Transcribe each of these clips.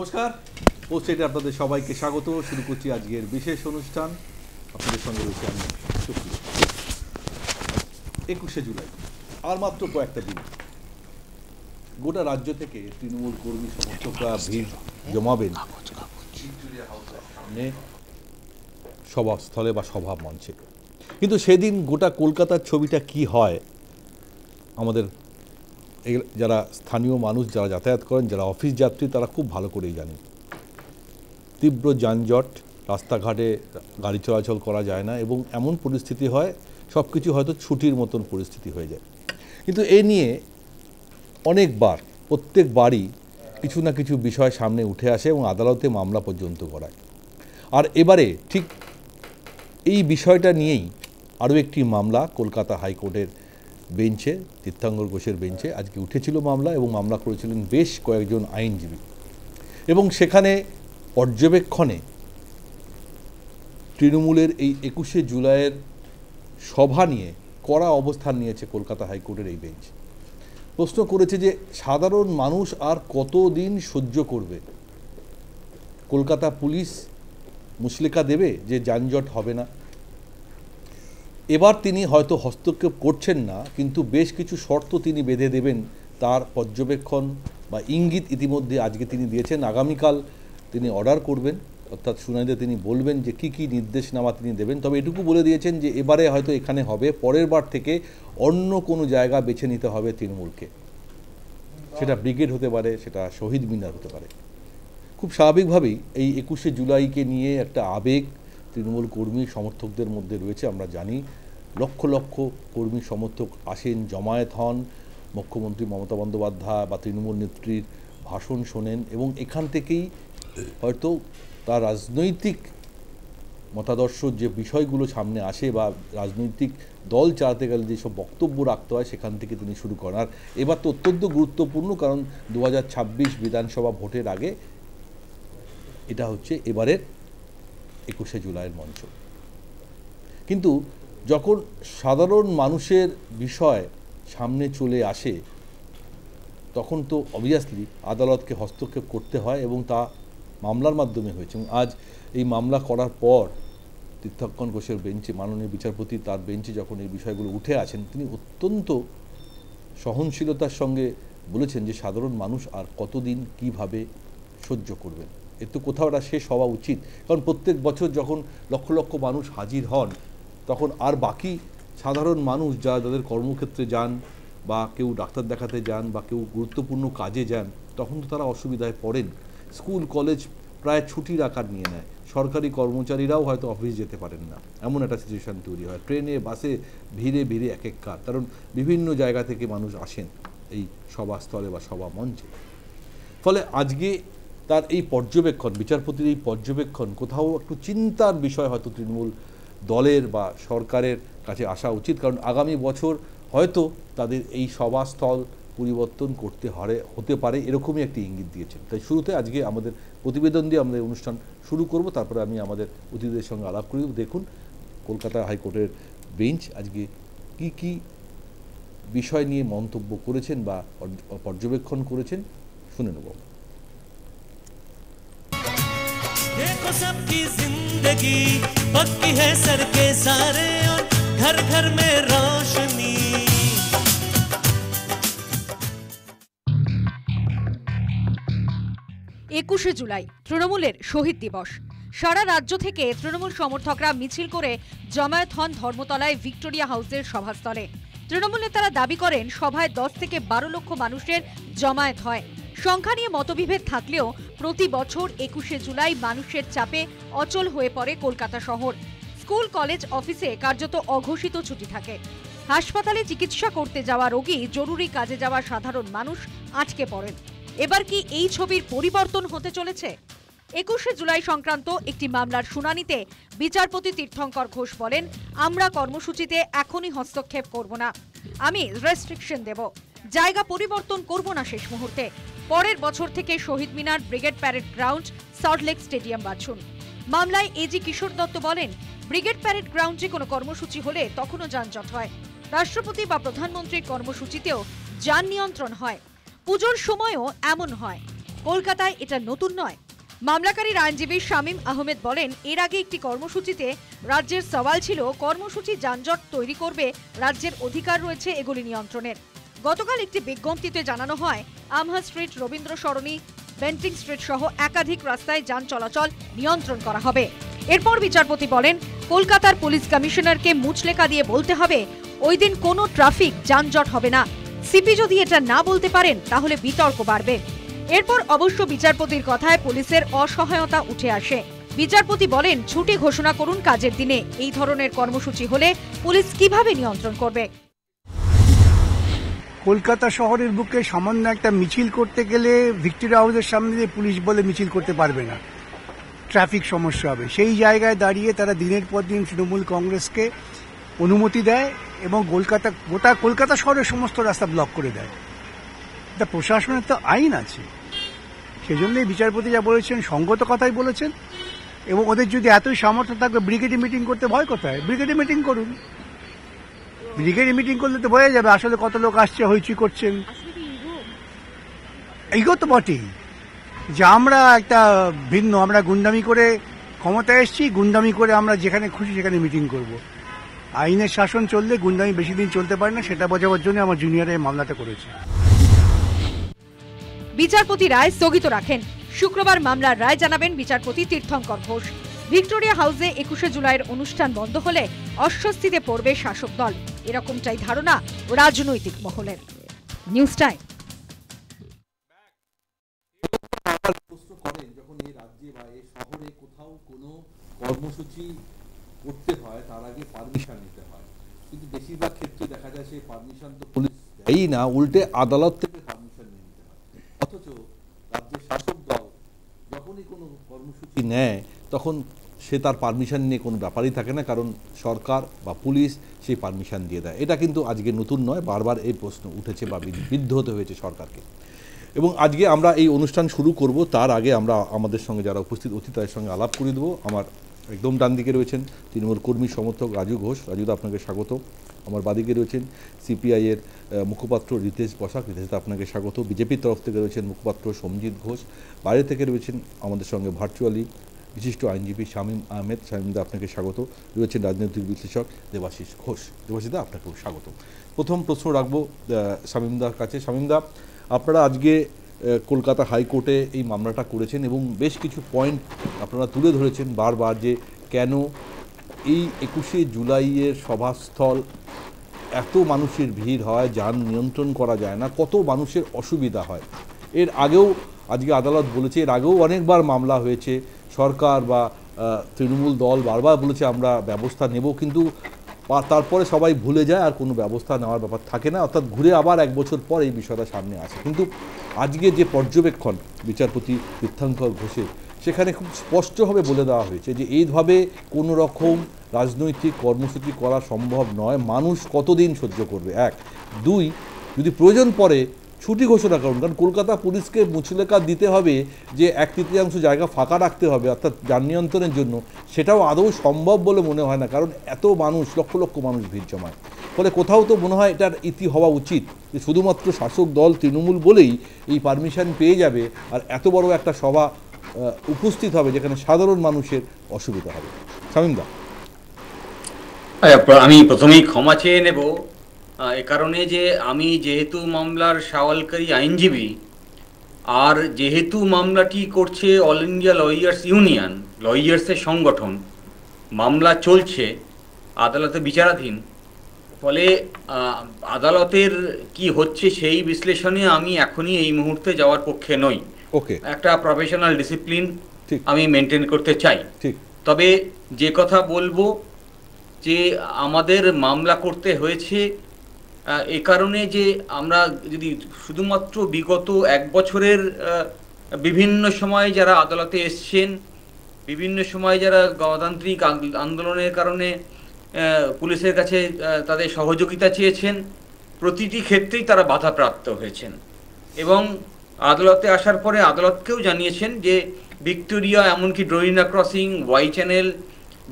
নমস্কার, পোস্টেডে আপনাদের সবাইকে স্বাগত। শুরু করছি আজকের বিশেষ অনুষ্ঠান। আপনাদের সঙ্গে রয়েছে আমি সুপ্রিয়। 21শে জুলাই আর মাত্র কয়েকটা দিন, গোটা রাজ্য থেকে তৃণমূল কর্মী সমর্থকরা ভিড় জমাবেন ভিক্টোরিয়া হাউসের সামনে সভাস্থলে বা সভা মঞ্চে। কিন্তু সেদিন গোটা কলকাতার ছবিটা কি হয়, আমাদের যারা স্থানীয় মানুষ, যারা যাতায়াত করেন, যারা অফিস যাত্রী, তারা খুব ভালো করেই জানেন। তীব্র যানজট, রাস্তাঘাটে গাড়ি চলাচল করা যায় না এবং এমন পরিস্থিতি হয় সব কিছু হয়তো ছুটির মতন পরিস্থিতি হয়ে যায়। কিন্তু এ নিয়ে অনেকবার প্রত্যেকবারই কিছু না কিছু বিষয় সামনে উঠে আসে এবং আদালতে মামলা পর্যন্ত করায়। আর এবারে ঠিক এই বিষয়টা নিয়েই আরও একটি মামলা কলকাতা হাইকোর্টের বেঞ্চে, তীর্থঙ্কর ঘোষের বেঞ্চে আজকে উঠেছিল মামলা, এবং মামলা করেছিলেন বেশ কয়েকজন আইনজীবী। এবং সেখানে পর্যবেক্ষণে তৃণমূলের এই 21শে জুলাইয়ের সভা নিয়ে কড়া অবস্থান নিয়েছে কলকাতা হাইকোর্টের এই বেঞ্চ। প্রশ্ন করেছে যে সাধারণ মানুষ আর কতদিন সহ্য করবে? কলকাতা পুলিশ মুচলেকা দেবে যে যানজট হবে না? এবার তিনি হয়তো হস্তক্ষেপ করছেন না, কিন্তু বেশ কিছু শর্ত তিনি বেঁধে দেবেন, তার পর্যবেক্ষণ বা ইঙ্গিত ইতিমধ্যে আজকে তিনি দিয়েছেন। আগামীকাল তিনি অর্ডার করবেন, অর্থাৎ শুনানিতে তিনি বলবেন যে কী কী নির্দেশনামা তিনি দেবেন। তবে এটুকু বলে দিয়েছেন যে এবারে হয়তো এখানে হবে, পরের বার থেকে অন্য কোনো জায়গা বেছে নিতে হবে তৃণমূলকে। সেটা ব্রিগেড হতে পারে, সেটা শহীদ মিনার হতে পারে। খুব স্বাভাবিকভাবেই এই 21শে জুলাইকে নিয়ে একটা আবেগ তৃণমূল কর্মী সমর্থকদের মধ্যে রয়েছে। আমরা জানি লক্ষ লক্ষ কর্মী সমর্থক আসেন, জমায়েত হন, মুখ্যমন্ত্রী মমতা বন্দ্যোপাধ্যায় বা তৃণমূল নেত্রীর ভাষণ শোনেন, এবং এখান থেকেই হয়তো তার রাজনৈতিক মতাদর্শ যে বিষয়গুলো সামনে আসে বা রাজনৈতিক দল চালাতে গেলে যেসব বক্তব্য রাখতে হয় সেখান থেকে তিনি শুরু করেন। আর এবার তো অত্যন্ত গুরুত্বপূর্ণ, কারণ 2026 বিধানসভা ভোটের আগে এটা হচ্ছে এবারের 21শে জুলাইয়ের মঞ্চ। কিন্তু যখন সাধারণ মানুষের বিষয় সামনে চলে আসে তখন তো অবভিয়াসলি আদালতকে হস্তক্ষেপ করতে হয়, এবং তা মামলার মাধ্যমে হয়েছে। এবং আজ এই মামলা করার পর তীর্থঙ্কর ঘোষের বেঞ্চে, মাননীয় বিচারপতি তার বেঞ্চে যখন এই বিষয়গুলো উঠে আসেন, তিনি অত্যন্ত সহনশীলতার সঙ্গে বলেছেন যে সাধারণ মানুষ আর কতদিন কিভাবে সহ্য করবেন। এর তো কোথাও একটা শেষ হওয়া উচিত, কারণ প্রত্যেক বছর যখন লক্ষ লক্ষ মানুষ হাজির হন তখন আর বাকি সাধারণ মানুষ যারা যাদের কর্মক্ষেত্রে যান বা কেউ ডাক্তার দেখাতে যান বা কেউ গুরুত্বপূর্ণ কাজে যান, তখন তো তারা অসুবিধায় পড়েন। স্কুল কলেজ প্রায় ছুটির আকার নিয়ে নেয়, সরকারি কর্মচারীরাও হয়তো অফিস যেতে পারেন না, এমন একটা সিচুয়েশান তৈরি হয়। ট্রেনে বাসে ভিড়ে ভিড়ে এক এক কার, কারণ বিভিন্ন জায়গা থেকে মানুষ আসেন এই সভাস্থলে বা সভা মঞ্চে। ফলে আজকে তার এই পর্যবেক্ষণ, বিচারপতির এই পর্যবেক্ষণ কোথাও একটু চিন্তার বিষয় হয়তো তৃণমূল দলের বা সরকারের কাছে আসা উচিত, কারণ আগামী বছর হয়তো তাদের এই সভাস্থল পরিবর্তন করতে হতে পারে, এরকমই একটি ইঙ্গিত দিয়েছেন। তাই শুরুতে আজকে আমাদের প্রতিবেদন দিয়ে আমাদের অনুষ্ঠান শুরু করব, তারপরে আমি আমাদের অতিথিদের সঙ্গে আলাপ করি। দেখুন কলকাতা হাইকোর্টের বেঞ্চ আজকে কি কি বিষয় নিয়ে মন্তব্য করেছেন বা পর্যবেক্ষণ করেছেন, শুনে নেব। देखो सबकी जिंदगी पक्की है सर के सारे और घर घर में रोशनी। 21শে জুলাই তৃণমূলের শহীদ দিবস। সারা রাজ্য থেকে তৃণমূল সমর্থকরা মিছিল করে জমায়েত হন ধর্মতলায় ভিক্টোরিয়া হাউসের সভাস্থলে। তৃণমূল নেতারা দাবি করেন সভায় 10 থেকে 12 লক্ষ মানুষের জমায়েত হয়। সংখ্যা নিয়ে মতবিভেদ থাকলেও প্রতি বছর 21শে জুলাই মানুষের চাপে অচল হয়ে পড়ে কলকাতা শহর। স্কুল কলেজ অফিসে কার্যত অঘোষিত ছুটি থাকে। হাসপাতালে চিকিৎসা করতে যাওয়া রোগী, জরুরি কাজে যাওয়া সাধারণ মানুষ আটকে পড়েন। এবার কি এই ছবির পরিবর্তন হতে চলেছে? 21শে জুলাই সংক্রান্ত একটি মামলার শুনানিতে বিচারপতি তীর্থঙ্কর ঘোষ বলেন, আমরা কর্মসূচিতে এখনই হস্তক্ষেপ করব না, আমি রেস্ট্রিকশন দেব, জায়গা পরিবর্তন করব না শেষ মুহূর্তে। পরের বছর থেকে Shaheed Minar, Brigade Parade Ground, Salt Lake Stadium বাছুন। মামলায় এজি কিশোর দত্ত বলেন, ব্রিগেড প্যারেড গ্রাউন্ডে কোনো কর্মসূচি হলে তখনও যানজট হয়। রাষ্ট্রপতি বা প্রধানমন্ত্রীর কর্মসূচিতেও যান নিয়ন্ত্রণ হয়। পুজোর সময়ও এমন হয়। কলকাতায় এটা নতুন নয়। মামলাকারীর আইনজীবী শামীম আহমেদ বলেন, এর আগে একটি কর্মসূচিতে রাজ্যের সওয়াল ছিল কর্মসূচি যানজট তৈরি করবে, রাজ্যের অধিকার রয়েছে এগুলি নিয়ন্ত্রণের। গতকাল একটি বিজ্ঞপ্তিতে জানানো হয় আমহা স্ট্রিট, রবীন্দ্র সরণি, বেন্টিং স্ট্রিট সহ একাধিক রাস্তায় যান চলাচল নিয়ন্ত্রণ করা হবে। এরপর বিচারপতি বলেন, কলকাতার পুলিশ কমিশনারকে মুচলেখা দিয়ে বলতে হবে ওই দিন কোনো ট্রাফিক যানজট হবে না। সিপি যদি এটা না বলতে পারেন তাহলে বিতর্ক বাড়বে। এরপর অবশ্য বিচারপতির কথায় পুলিশের অসহায়তা উঠে আসে। বিচারপতি বলেন, ছুটি ঘোষণা করুন কাজের দিনে, এই ধরনের কর্মসূচি হলে পুলিশ কিভাবে নিয়ন্ত্রণ করবে? কলকাতা শহরের বুকে সামান্য একটা মিছিল করতে গেলে ভিক্টোরিয়া হাউসের সামনে দিয়ে পুলিশ বলে মিছিল করতে পারবে না, ট্রাফিক সমস্যা হবে। সেই জায়গায় দাঁড়িয়ে তারা দিনের পর দিন তৃণমূল কংগ্রেসকে অনুমতি দেয় এবং গোটা কলকাতা শহরের সমস্ত রাস্তা ব্লক করে দেয়। এটা প্রশাসনের তো আইন আছে, সেজন্যই বিচারপতি যা বলেছেন সঙ্গত কথাই বলেছেন। এবং ওদের যদি এতই সামর্থ্য থাকবে ব্রিগেডে মিটিং করতে ভয় কোথায়? ব্রিগেডে মিটিং করুন। ব্রিগেডে মিটিং করলে তো বোঝা যাবে আসলে কত লোক আসছে, হইচই করছেন। এইগো তো বটেই যে আমরা একটা ভিন্ন, আমরা গুন্ডামি করে ক্ষমতায় এসেছি, গুন্ডামি করে আমরা যেখানে খুশি সেখানে মিটিং করব। আইনের শাসন চললে গুন্ডামি বেশি দিন চলতে পারে না, সেটা বোঝাবার জন্য আমার জুনিয়রে মামলাটা করেছে। বিচারপতি রায় স্থগিত রাখেন। শুক্রবার মামলার রায় জানাবেন বিচারপতি তীর্থঙ্কর ঘোষ। ভিক্টোরিয়া হাউসে 21শে জুলাইয়ের অনুষ্ঠান বন্ধ হলে অস্বস্তিতে পড়বে শাসক দল, এরকমটাই ধারণা রাজনৈতিক মহলের। News time. প্রশ্ন করেন, যখন এই রাজ্যে বা এই শহরে কোথাও কোনো কর্মসূচি করতে হয় তার আগে পারমিশন নিতে হয়, কিন্তু বেশিরভাগ ক্ষেত্রে দেখা যায় সেই পারমিশন তো পুলিশ দেয়ই না, উল্টে আদালত থেকে পারমিশন নিয়ে নিতে হয়। অথচ রাজ্যের শাসক দল যখনই কোনো কর্মসূচি নেয় তখন সে তার পারমিশন নিয়ে কোনো ব্যাপারই থাকে না, কারণ সরকার বা পুলিশ সেই পারমিশন দিয়ে দেয়। এটা কিন্তু আজকে নতুন নয়, বারবার এই প্রশ্ন উঠেছে বা বিদ্ধ হতে হয়েছে সরকারকে। এবং আজকে আমরা এই অনুষ্ঠান শুরু করব, তার আগে আমরা আমাদের সঙ্গে যারা উপস্থিত অতিথি তাদের সঙ্গে আলাপ করে দেবো। আমার একদম ডান দিকে রয়েছেন তৃণমূল কর্মী সমর্থক রাজু ঘোষ। রাজুদা, আপনাকে স্বাগত। আমার বাদিকে রয়েছেন সিপিআইয়ের মুখপাত্র রিতেশ বসাক। রিতেশদা, আপনাকে স্বাগত। বিজেপির তরফ থেকে রয়েছেন মুখপাত্র সমজিৎ ঘোষ। বাইরে থেকে রয়েছেন আমাদের সঙ্গে ভার্চুয়ালি বিশিষ্ট আইনজীবী শামীম আহমেদ। শামীমদা, আপনাকে স্বাগত। রয়েছেন রাজনৈতিক বিশ্লেষক দেবাশিস ঘোষ। দেবাশিসদা, আপনাকেও স্বাগত। প্রথম প্রশ্ন রাখবো শামীমদার কাছে। শামীমদা, আপনারা আজকে কলকাতা হাইকোর্টে এই মামলাটা করেছেন এবং বেশ কিছু পয়েন্ট আপনারা তুলে ধরেছেন বারবার, যে কেন এই 21শে জুলাইয়ের সভাস্থল এত মানুষের ভিড় হয়, যান নিয়ন্ত্রণ করা যায় না, কত মানুষের অসুবিধা হয়। এর আগেও আজকে আদালত বলেছে, এর আগেও অনেকবার মামলা হয়েছে, সরকার বা তৃণমূল দল বারবার বলেছে আমরা ব্যবস্থা নেব, কিন্তু তারপরে সবাই ভুলে যায় আর কোনো ব্যবস্থা নেওয়ার ব্যাপার থাকে না, অর্থাৎ ঘুরে আবার 1 বছর পর এই বিষয়টা সামনে আসে। কিন্তু আজকে যে পর্যবেক্ষণ বিচারপতি তীর্থঙ্কর ঘোষের, সেখানে খুব স্পষ্টভাবে বলে দেওয়া হয়েছে যে এইভাবে কোনো রকম রাজনৈতিক কর্মসূচি করা সম্ভব নয়। মানুষ কতদিন সহ্য করবে? 1, 2, যদি প্রয়োজন পড়ে ছুটি ঘোষণা করুন, কারণ কলকাতা পুলিশকে মুচলেখা দিতে হবে যে 1/3 জায়গা ফাঁকা রাখতে হবে অর্থাৎ যান নিয়ন্ত্রণের জন্য, সেটাও আদৌ সম্ভব বলে মনে হয় না, কারণ এত মানুষ, লক্ষ লক্ষ মানুষ ভিড় জমায়। ফলে কোথাও তো মনে হয় এটার ইতি হওয়া উচিত যে শুধুমাত্র শাসক দল তৃণমূল বলেই এই পারমিশন পেয়ে যাবে আর এত বড় একটা সভা উপস্থিত হবে যেখানে সাধারণ মানুষের অসুবিধা হবে। শামীমদা, আমি প্রথমেই ক্ষমা চেয়ে নেব এ কারণে যে আমি যেহেতু মামলার সওয়ালকারী আইনজীবী আর যেহেতু মামলাটি করছে অল ইন্ডিয়া লয়ার্স ইউনিয়ন, লয়ার্সের সংগঠন, মামলা চলছে, আদালতে বিচারাধীন, ফলে আদালতের কি হচ্ছে সেই বিশ্লেষণে আমি এখনই এই মুহূর্তে যাওয়ার পক্ষে নই। ওকে, একটা প্রফেশনাল ডিসিপ্লিন আমি মেনটেন করতে চাই। ঠিক। তবে যে কথা বলবো যে আমাদের মামলা করতে হয়েছে এ কারণে যে আমরা যদি শুধুমাত্র বিগত 1 বছরের বিভিন্ন সময় যারা আদালতে এসছেন, বিভিন্ন সময় যারা গণতান্ত্রিক আন্দোলনের কারণে পুলিশের কাছে তাদের সহযোগিতা চেয়েছেন, প্রতিটি ক্ষেত্রেই তারা বাধাপ্রাপ্ত হয়েছেন এবং আদালতে আসার পরে আদালতকেও জানিয়েছেন যে ভিক্টোরিয়া, এমনকি ড্রোরিনা ক্রসিং, ওয়াই চ্যানেল,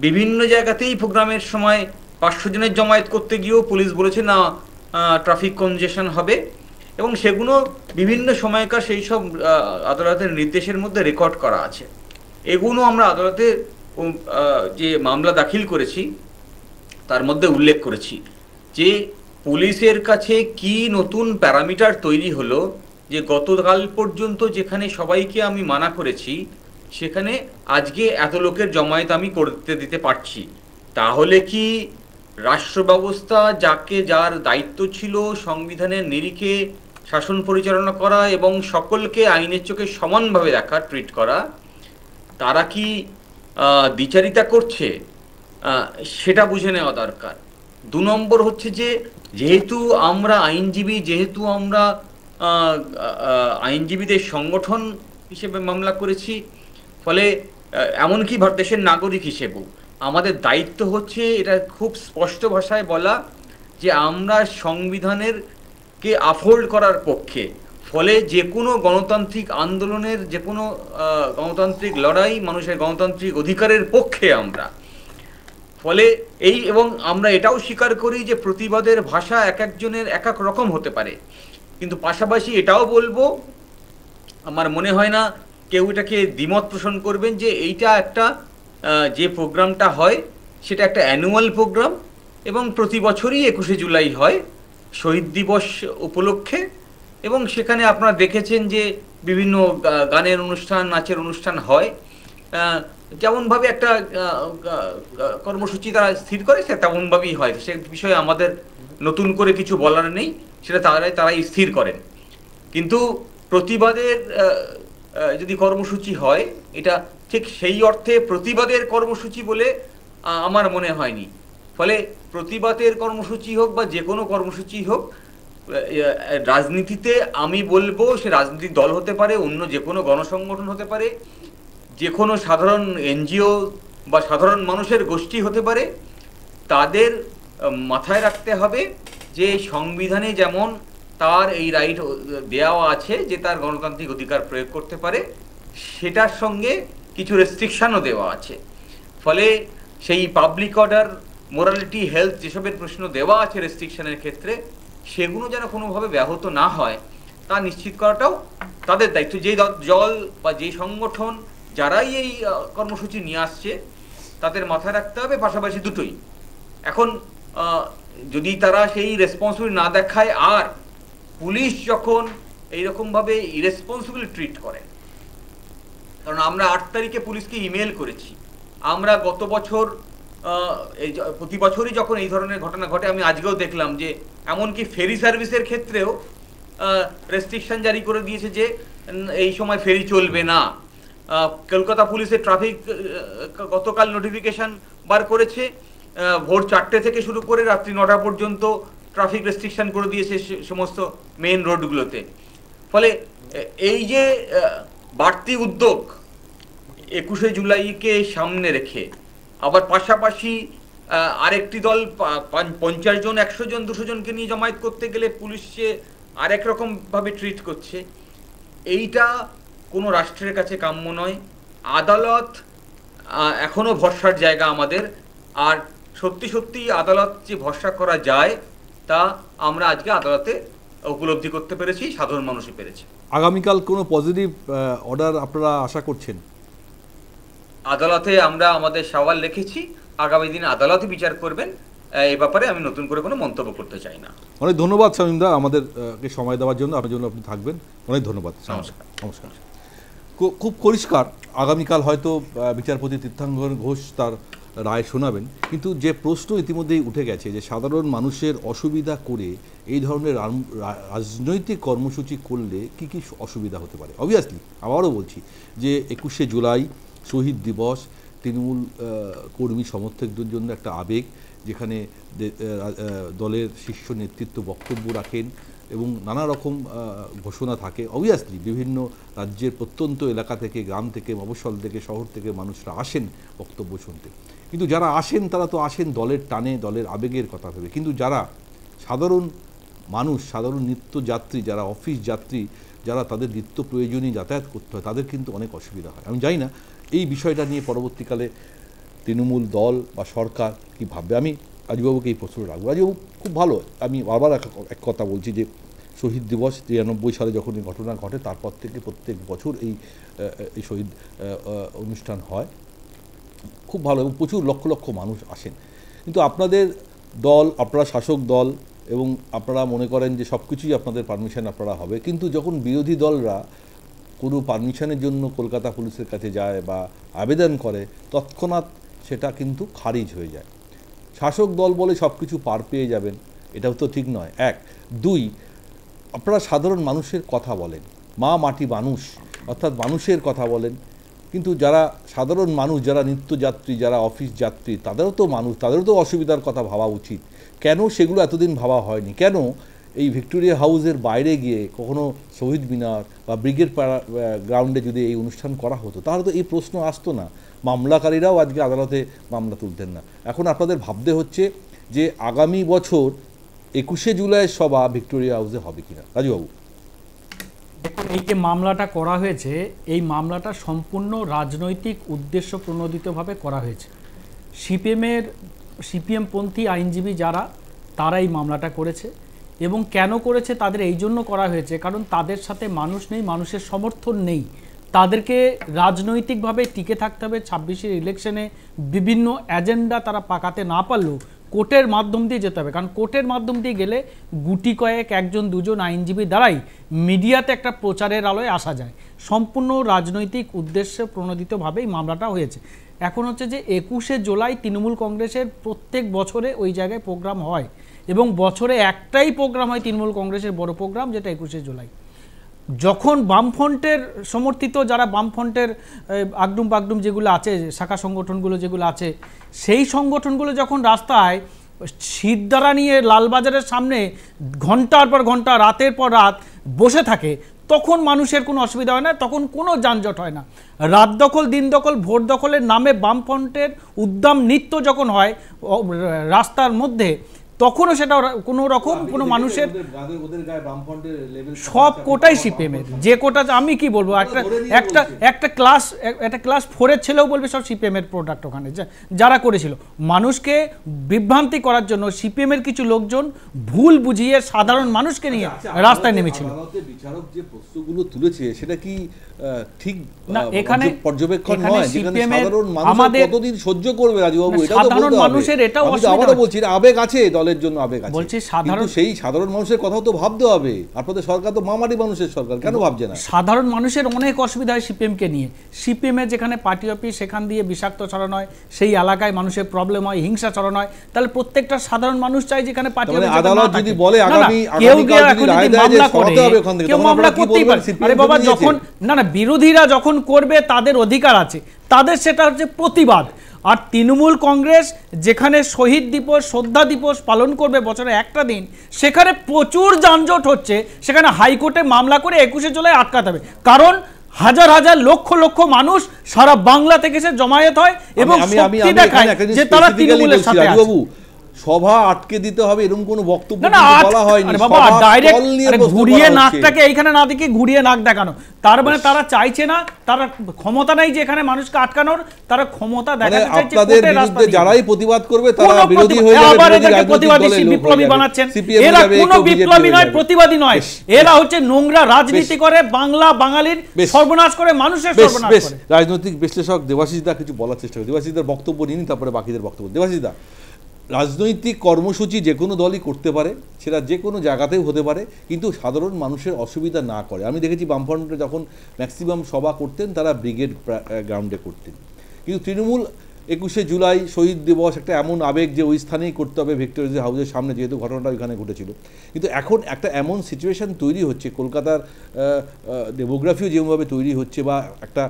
বিভিন্ন জায়গাতেই প্রোগ্রামের সময় 500 জনের জমায়েত করতে গিয়েও পুলিশ বলেছে না ট্রাফিক কনজেশন হবে এবং সেগুলো বিভিন্ন সময়কার সেই সব আদালতের নির্দেশের মধ্যে রেকর্ড করা আছে। এগুলো আমরা আদালতে যে মামলা দাখিল করেছি তার মধ্যে উল্লেখ করেছি যে পুলিশের কাছে কি নতুন প্যারামিটার তৈরি হলো যে গতকাল পর্যন্ত যেখানে সবাইকে আমি মানা করেছি সেখানে আজকে এত লোকের জমায়েত আমি করতে দিতে পারছি। তাহলে কি রাষ্ট্র ব্যবস্থা যার দায়িত্ব ছিল সংবিধানের নিরিখে শাসন পরিচালনা করা এবং সকলকে আইনের চোখে সমানভাবে দেখা, ট্রিট করা, তারা কি দ্বিচারিতা করছে সেটা বুঝে নেওয়া দরকার। 2 নম্বর হচ্ছে যে যেহেতু আমরা আইনজীবী, যেহেতু আমরা আইনজীবীদের সংগঠন হিসেবে মামলা করেছি, ফলে এমনকি দেশের নাগরিক হিসেবেও আমাদের দায়িত্ব হচ্ছে এটা খুব স্পষ্ট ভাষায় বলা যে আমরা সংবিধানের কে আফোল্ড করার পক্ষে। ফলে যে কোনো গণতান্ত্রিক আন্দোলনের, যে কোনো গণতান্ত্রিক লড়াই, মানুষের গণতান্ত্রিক অধিকারের পক্ষে আমরা। ফলে এবং আমরা এটাও স্বীকার করি যে প্রতিবাদের ভাষা এক একজনের এক এক রকম হতে পারে, কিন্তু পাশাপাশি এটাও বলবো আমার মনে হয় না কেউ এটাকে দ্বিমত পোষণ করবেন যে এইটা একটা যে প্রোগ্রামটা হয় সেটা একটা অ্যানুয়াল প্রোগ্রাম এবং প্রতি বছরই 21শে জুলাই হয় শহীদ দিবস উপলক্ষে। এবং সেখানে আপনারা দেখেছেন যে বিভিন্ন গানের অনুষ্ঠান, নাচের অনুষ্ঠান হয়। যেমনভাবে একটা কর্মসূচি তারা স্থির করে সে তেমনভাবেই হয়, সে বিষয়ে আমাদের নতুন করে কিছু বলার নেই, সেটা তারাই স্থির করেন। কিন্তু প্রতিবাদের যদি কর্মসূচি হয় এটা ঠিক সেই অর্থে প্রতিবাদের কর্মসূচি বলে আমার মনে হয়নি। ফলে প্রতিবাদের কর্মসূচি হোক বা যে কোনো কর্মসূচি হোক, রাজনীতিতে আমি বলবো সে রাজনৈতিক দল হতে পারে, অন্য যে কোনো গণসংগঠন হতে পারে, যে কোনো সাধারণ এনজিও বা সাধারণ মানুষের গোষ্ঠী হতে পারে, তাদের মাথায় রাখতে হবে যে সংবিধানে যেমন তার এই রাইট দেওয়া আছে যে তার গণতান্ত্রিক অধিকার প্রয়োগ করতে পারে, সেটার সঙ্গে কিছু রেস্ট্রিকশনও দেওয়া আছে। ফলে সেই পাবলিক অর্ডার, মোরালিটি, হেলথ যেসবের প্রশ্ন দেওয়া আছে রেস্ট্রিকশনের ক্ষেত্রে, সেগুলো যেন কোনোভাবে ব্যাহত না হয় তা নিশ্চিত করাটাও তাদের দায়িত্ব। যেই দল বা যেই সংগঠন যারাই এই কর্মসূচি নিয়ে আসছে তাদের মাথায় রাখতে হবে পাশাপাশি দুটোই। এখন যদি তারা সেই রেসপন্সিবিলিটি না দেখায় আর পুলিশ যখন এইরকমভাবে ইরেসপন্সিবল ট্রিট করে, কারণ আমরা 8 তারিখে পুলিশকে ইমেল করেছি, আমরা গত বছর প্রতি বছরই যখন এই ধরনের ঘটনা ঘটে, আমি আজকেও দেখলাম যে এমনকি ফেরি সার্ভিসের ক্ষেত্রেও রেস্ট্রিকশন জারি করে দিয়েছে যে এই সময় ফেরি চলবে না। কলকাতা পুলিশের ট্রাফিক গতকাল নোটিফিকেশন বার করেছে, ভোর 4টে থেকে শুরু করে রাত্রি 9টা পর্যন্ত ট্রাফিক রেস্ট্রিকশন করে দিয়েছে সমস্ত মেইন রোডগুলোতে। ফলে এই যে বাড়তি উদ্যোগ 21শে জুলাইকে সামনে রেখে, আবার পাশাপাশি আরেকটি দল 50 জন, 100 জন, 200 জনকে নিয়ে জমায়েত করতে গেলে পুলিশে আরেক রকমভাবে ট্রিট করছে, এইটা কোনো রাষ্ট্রের কাছে কাম্য নয়। আদালত এখনো ভরসার জায়গা আমাদের, আর সত্যি সত্যি আদালত যে ভরসা করা যায় তা আমরা আজকে আদালতে উপলব্ধি করতে পেরেছি, সাধারণ মানুষই পেরেছে। আগামীকাল কোনো পজিটিভ অর্ডার আপনারা আশা করছেন? আদালতে আমরা আমাদের সওয়াল রেখেছি, আগামী দিনে আদালতই বিচার করবেন। এই ব্যাপারে আমি নতুন করে কোনো মন্তব্য করতে চাই না। অনেক ধন্যবাদ শামীমদা আমাদেরকে সময় দেওয়ার জন্য, আপনার জন্য আপনি থাকবেন। অনেক ধন্যবাদ। নমস্কার। নমস্কার। খুব পরিষ্কার আগামীকাল হয়তো বিচারপতি তীর্থাঙ্কর ঘোষ তার রায় শোনাবেন, কিন্তু যে প্রশ্ন ইতিমধ্যেই উঠে গেছে যে সাধারণ মানুষের অসুবিধা করে এই ধরনের রাজনৈতিক কর্মসূচি করলে কি কি অসুবিধা হতে পারে। অবভিয়াসলি আবারও বলছি যে 21শে জুলাই শহীদ দিবস তৃণমূল কর্মী সমর্থকদের জন্য একটা আবেগ, যেখানে দলের শীর্ষ নেতৃত্ব বক্তব্য রাখেন এবং নানা রকম ঘোষণা থাকে। অবভিয়াসলি বিভিন্ন রাজ্যের প্রত্যন্ত এলাকা থেকে, গ্রাম থেকে, মফস্বল থেকে, শহর থেকে মানুষরা আসেন বক্তব্য শুনতে, কিন্তু যারা আসেন তারা তো আসেন দলের টানে, দলের আবেগের কথা ভেবে। কিন্তু যারা সাধারণ মানুষ, সাধারণ নিত্যযাত্রী, যারা অফিস যাত্রী, যারা তাদের নিত্য প্রয়োজনীয় যাতায়াত করতে হয়, তাদের কিন্তু অনেক অসুবিধা হয়। আমি জানি না এই বিষয়টা নিয়ে পরবর্তীকালে তৃণমূল দল বা সরকার কী ভাববে। আমি রাজুবাবুকে এই প্রশ্ন রাখবো। রাজুবাবু খুব ভালো, আমি বারবার এক কথা বলছি যে শহীদ দিবস 93 সালে যখন এই ঘটনা ঘটে তারপর থেকে প্রত্যেক বছর এই শহীদ অনুষ্ঠান হয়, খুব ভালো এবং প্রচুর লক্ষ লক্ষ মানুষ আসেন। কিন্তু আপনাদের দল, আপনারা শাসক দল এবং আপনারা মনে করেন যে সব কিছুই আপনাদের পারমিশন আপনারা হবে, কিন্তু যখন বিরোধী দলরা কোনো পারমিশনের জন্য কলকাতা পুলিশের কাছে যায় বা আবেদন করে তৎক্ষণাৎ সেটা কিন্তু খারিজ হয়ে যায়। শাসক দল বলে সব কিছু পার পেয়ে যাবেন, এটাও তো ঠিক নয়। 1, 2, আপনারা সাধারণ মানুষের কথা বলেন, মা মাটি মানুষ অর্থাৎ মানুষের কথা বলেন, কিন্তু যারা সাধারণ মানুষ, যারা নিত্যযাত্রী, যারা অফিস যাত্রী, তাদেরও তো মানুষ, তাদেরও তো অসুবিধার কথা ভাবা উচিত। কেন সেগুলো এতদিন ভাবা হয়নি? কেন এই ভিক্টোরিয়া হাউসের বাইরে গিয়ে কখনো শহীদ মিনার বা ব্রিগেড গ্রাউন্ডে যদি এই অনুষ্ঠান করা হতো তাহলে তো এই প্রশ্ন আসতো না, মামলাকারীরাও আজকে আদালতে মামলা তুলতেন না। এখন আপনাদের ভাবতে হচ্ছে যে আগামী বছর 21শে জুলাইয়ের সভা ভিক্টোরিয়া হাউসে হবে কিনা। রাজুবাবু, দেখুন, এই যে মামলাটা করা হয়েছে, এই মামলাটা সম্পূর্ণ রাজনৈতিক উদ্দেশ্য প্রণোদিতভাবে করা হয়েছে। সিপিএমপন্থী আইনজীবী যারা, তারা এই মামলাটা করেছে। এবং কেন করেছে তাদের এই জন্য করা হয়েছে, কারণ তাদের সাথে মানুষ নেই, মানুষের সমর্থন নেই, তাদেরকে রাজনৈতিকভাবে টিকে থাকতে হবে। 26-এর ইলেকশনে বিভিন্ন এজেন্ডা তারা পাকাতে না পারলেও কোর্টের মাধ্যম দিয়ে যেতে হবে, কারণ কোর্টের মাধ্যম দিয়ে গেলে গুটি কয়েক, 1-2 আইনজীবী দ্বারাই মিডিয়াতে একটা প্রচারের আলোয় আসা যায়। সম্পূর্ণ রাজনৈতিক উদ্দেশ্যে প্রণোদিতভাবেই মামলাটা হয়েছে। এখন হচ্ছে যে 21শে জুলাই তৃণমূল কংগ্রেসের প্রত্যেক বছরে ওই জায়গায় প্রোগ্রাম হয় এবং বছরে একটাই প্রোগ্রাম হয় তৃণমূল কংগ্রেসের বড় প্রোগ্রাম, যেটা 21শে জুলাই। যখন বামফ্রন্টের সমর্থিত যারা বামফ্রন্টের আগডুম যেগুলো আছে, শাখা সংগঠনগুলো যেগুলো আছে, সেই সংগঠনগুলো যখন রাস্তায় শিরদাঁড়া নিয়ে লালবাজারের সামনে ঘন্টার পর ঘন্টা, রাতের পর রাত বসে থাকে, তখন মানুষের কোনো অসুবিধা হয় না, তখন কোনো যানজট হয় না। রাত দখল, দিন দখল, ভোট দখলের নামে বামফ্রন্টের উদ্দাম নৃত্য যখন হয় রাস্তার মধ্যে, তখনও সেটা কোনো রকম কোনো মানুষের সব কোটাই সিপিএমের, যে কোটা আমি কি বলবো, একটা ক্লাস 4-এর ছেলেও বলবে সব সিপিএমের প্রোডাক্ট ওখানে যারা করেছিল। মানুষকে বিভ্রান্তি করার জন্য সিপিএমের কিছু লোকজন ভুল বুঝিয়ে সাধারণ মানুষকে নিয়ে রাস্তায় নেমেছিল। বিচারক যে প্রশ্নগুলো তুলেছে সেটা কি ঠিক না? এখানে পর্যবেক্ষণ নয়, যেখানে সাধারণ মানুষ কতদিন সহ্য করবে রাজুবাবু, এটাও তো সাধারণ মানুষের এটাও আমরা বলছি আবেগ আছে, দলের জন্য আবেগ আছে, বলছি সাধারণ, সেই সাধারণ মানুষের কথাও তো ভাবতে হবে। আপনাদের সরকার তো মামাটি মানুষের সরকার, কেন ভাবছে না? সাধারণ মানুষের অনেক অসুবিধা হয় সিপিএমকে নিয়ে। সিপিএমের যেখানে পার্টি অফিস, সেখান দিয়ে বিষাক্ত ছড়ানো হয়, সেই এলাকায় মানুষের প্রবলেম হয়, হিংসা ছড়ানো হয়, তাহলে প্রত্যেকটা সাধারণ মানুষ চাই যেখানে পার্টি অফিস, আদালত যদি বলে আগামী কেউ গিয়ে এখন যদি মামলা করে, কেউ মামলা করতেই পারে। আরে বাবা, যখন না বিরোধীরা যখন করবে তাদের অধিকার আছে, তাদের সেটা হচ্ছে প্রতিবাদ। আর তৃণমূল কংগ্রেস যেখানে শহীদ দিবস, শ্রদ্ধা দিবস পালন করবে বছরে একটা দিন, সেখানে প্রচুর যানজট হচ্ছে, সেখানে হাইকোর্টে মামলা করে 21শে জুলাই আটকাতে হবে, কারণ হাজার হাজার লক্ষ লক্ষ মানুষ সারা বাংলা থেকে এসে জমায়েত হয় এবং শক্তি দেখায় যে তারা তৃণমূলের সাথে আছে। সভা আটকে দিতে হবে এরকম কোনো বক্তব্য বলা হয়নি। বাবা, ডাইরেক্ট ঘুরিয়ে নাকটাকে এইখানে না দেখে ঘুরিয়ে নাক দেখানো, তার মানে তারা চাইছে না, তারা ক্ষমতা নাই যে এখানে মানুষকে আটকানোর, তারা ক্ষমতা দেখাতে চাইছে। আপনাদের বিরুদ্ধে যারাই প্রতিবাদ করবে তারা বিরোধী হয়ে যাবে, আবার এদেরকে প্রতিবাদী বিপ্লবী বানাচ্ছেন। এরা কোনো বিপ্লবী নয়, প্রতিবাদী নয়, এরা হচ্ছে নোংরা রাজনীতি করে, বাংলা বাঙালির সর্বনাশ করে, মানুষের সর্বনাশ করে। রাজনৈতিক বিশ্লেষক দেবাশিস দা কিছু বলার চেষ্টা করে, দেবাশিস দার বক্তব্য নিন, তারপরে বাকিদের বক্তব্য। দেবাশিস দা, রাজনৈতিক কর্মসূচি যে কোনো দলই করতে পারে, সেটা যে কোনো জায়গাতেও হতে পারে, কিন্তু সাধারণ মানুষের অসুবিধা না করে। আমি দেখেছি বামফ্রন্টে যখন ম্যাক্সিমাম সভা করতেন তারা ব্রিগেড গ্রাউন্ডে করতেন, কিন্তু তৃণমূল 21শে জুলাই শহীদ দিবস একটা এমন আবেগ যে ওই স্থানেই করতে হবে, ভিক্টোরিয়া হাউসের সামনে, যেহেতু ঘটনাটা ওইখানে ঘটেছিল। কিন্তু এখন একটা এমন সিচুয়েশান তৈরি হচ্ছে, কলকাতার ডেমোগ্রাফিও যেভাবে তৈরি হচ্ছে, বা একটা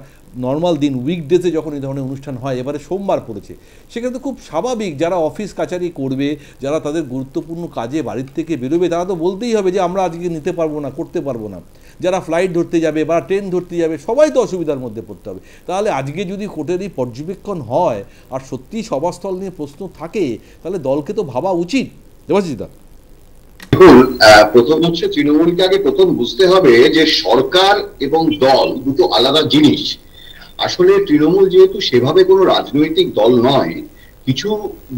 নর্মাল দিন উইকডেতে যখন এই ধরনের অনুষ্ঠান হয়, এবারে সোমবার পড়েছে, সেখানে তো খুব স্বাভাবিক যারা অফিস কাচারি করবে, যারা তাদের গুরুত্বপূর্ণ কাজে বাড়ির থেকে বেরোবে, তারা তো বলতেই হবে যে আমরা আজকে নিতে পারবো না, করতে পারবো না। যারা ফ্লাইট ধরতে যাবে বা ট্রেন ধরতে যাবে, সবাই তো অসুবিধার মধ্যে পড়তে হবে। তাহলে আজকে যদি কোর্টেরই পর্যবেক্ষণ হয় আর সত্যিই সভাস্থল নিয়ে প্রশ্ন থাকে, তাহলে দলকে তো ভাবা উচিত। দেবাশিসদা, দেখুন, প্রথম হচ্ছে তৃণমূলকে আগে প্রথম বুঝতে হবে যে সরকার এবং দল দুটো আলাদা জিনিস। আসলে তৃণমূল যেহেতু সেভাবে কোনো রাজনৈতিক দল নয়, কিছু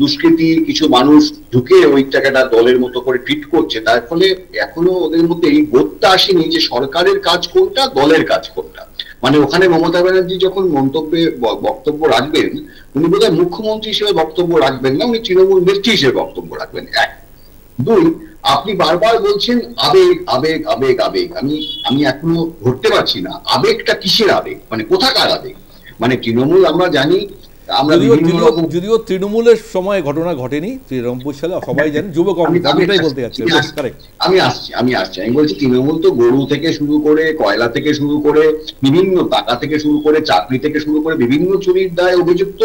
দুষ্কৃতী, কিছু মানুষ ঢুকে ওই টাকাটা দলের মতো করে ট্রিট করছে, তার ফলে এখনো ওদের মধ্যে এই বোধটা আসেনি যে সরকারের কাজ কোনটা, দলের কাজ কোনটা। মানে ওখানে মমতা ব্যানার্জি যখন মন্তব্যে বক্তব্য রাখবেন, উনি বোধহয় মুখ্যমন্ত্রী হিসেবে বক্তব্য রাখবেন না, উনি তৃণমূল নেত্রী হিসেবে বক্তব্য রাখবেন। এক। দুই, আপনি বারবার বলছেন আবেগ আবেগ আবেগ আবেগ। আমি এখনো ধরতে পারছি না আবেগটা কিসের আবেগ, মানে কোথাকার আবেগ। মানে তৃণমূল আমরা জানি, আমরা যদিও তৃণমূলের সময় ঘটনা ঘটেনি, তৃণমূল সালে সবাই জানেন, যুব কংগ্রেস, আমি এটাই বলতে যাচ্ছি। আমি বলছি তৃণমূল তো গরু থেকে শুরু করে, কয়লা থেকে শুরু করে, বিভিন্ন টাকা থেকে শুরু করে, চাকরি থেকে শুরু করে বিভিন্ন চুরির দায়ে অভিযুক্ত।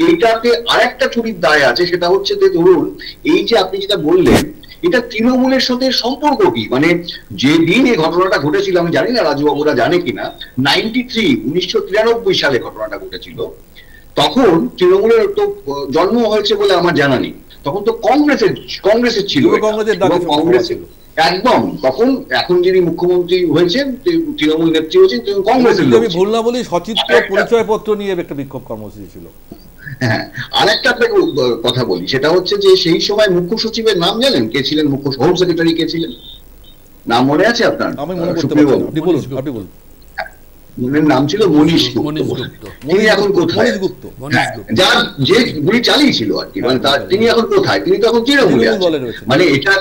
এইটাতে আরেকটা চুরির দায় আছে, সেটা হচ্ছে যে ধরুন এই যে আপনি যেটা বললেন, এটা তৃণমূলের সাথে সম্পর্ক কি? মানে যে দিন এই ঘটনাটা ঘটেছিল, আমি জানি না রাজুবাবুরা জানে কিনা, 1993 সালে ঘটনাটা ঘটেছিল। তখন তৃণমূলের তো জন্ম হয়েছে বলে আমার জানা নেই, তখন তো কংগ্রেসের ছিল, কংগ্রেসের একদম। তখন এখন যিনি মুখ্যমন্ত্রী হয়েছেন, তৃণমূল নেত্রী হয়েছেন, কংগ্রেসের। আমি ভুল না বলি, সচিত্র পরিচয়পত্র নিয়ে একটা বিক্ষোভ কর্মসূচি ছিল। হ্যাঁ, আরেকটা আপনাকে কথা বলি, সেটা হচ্ছে যে সেই সময় মুখ্য সচিবের নাম জানেন কে ছিলেন? মুখ্য হোম সেক্রেটারি কে ছিলেন? নাম মনে আছে আপনার? আমি মনে করতে পারছি না, আপনি বলুন, আপনি বলুন। নাম ছিল মনীশ গুপ্ত। তিনি এখন কোথায়? যার যে গুলি চালিয়েছিল আর কি, মানে তিনি এখন কোথায়? তিনি তো এখন তৃণমূলে আছেন। মানে এটা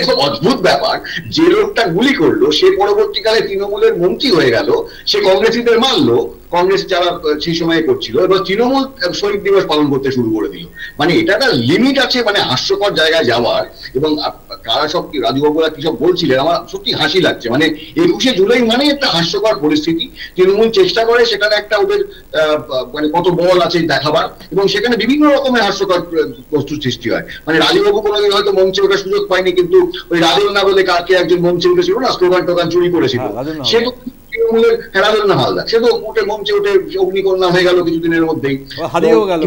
খুব অদ্ভুত ব্যাপার, যে লোকটা গুলি করলো সে পরবর্তীকালে তৃণমূলের মন্ত্রী হয়ে গেল, সে কংগ্রেসীদের মারলো, কংগ্রেস যারা সেই সময় করছিল, এবার তৃণমূল শহীদ দিবস পালন করতে শুরু করে দিল। মানে এটা একটা লিমিট আছে, মানে হাস্যকর জায়গায় যাওয়ার। এবং কারা সব রাজুবাবুরা কি সব বলছিলেন, আমার সত্যি হাসি লাগছে। মানে 21শে জুলাই মানে একটা হাস্যকর পরিস্থিতি। তৃণমূল চেষ্টা করে সেখানে একটা ওদের মানে কত বল আছে দেখাবার, এবং সেখানে বিভিন্ন রকমের হাস্যকর বস্তুর সৃষ্টি হয়। মানে রাজুবাবু কোনোদিন হয়তো মঞ্চে ওঠার সুযোগ পায়নি, কিন্তু ওই রাজেন না বলে কাকে একজন মঞ্চে উঠেছিল না, স্লোগান টোগান চুরি করেছিল, সে তো তৃণমূলের হেরালেন না হালদার, সে তো উঠে মঞ্চে উঠে অগ্নিকন্যা হয়ে গেল কিছুদিনের মধ্যেই, হারিয়েও গেল।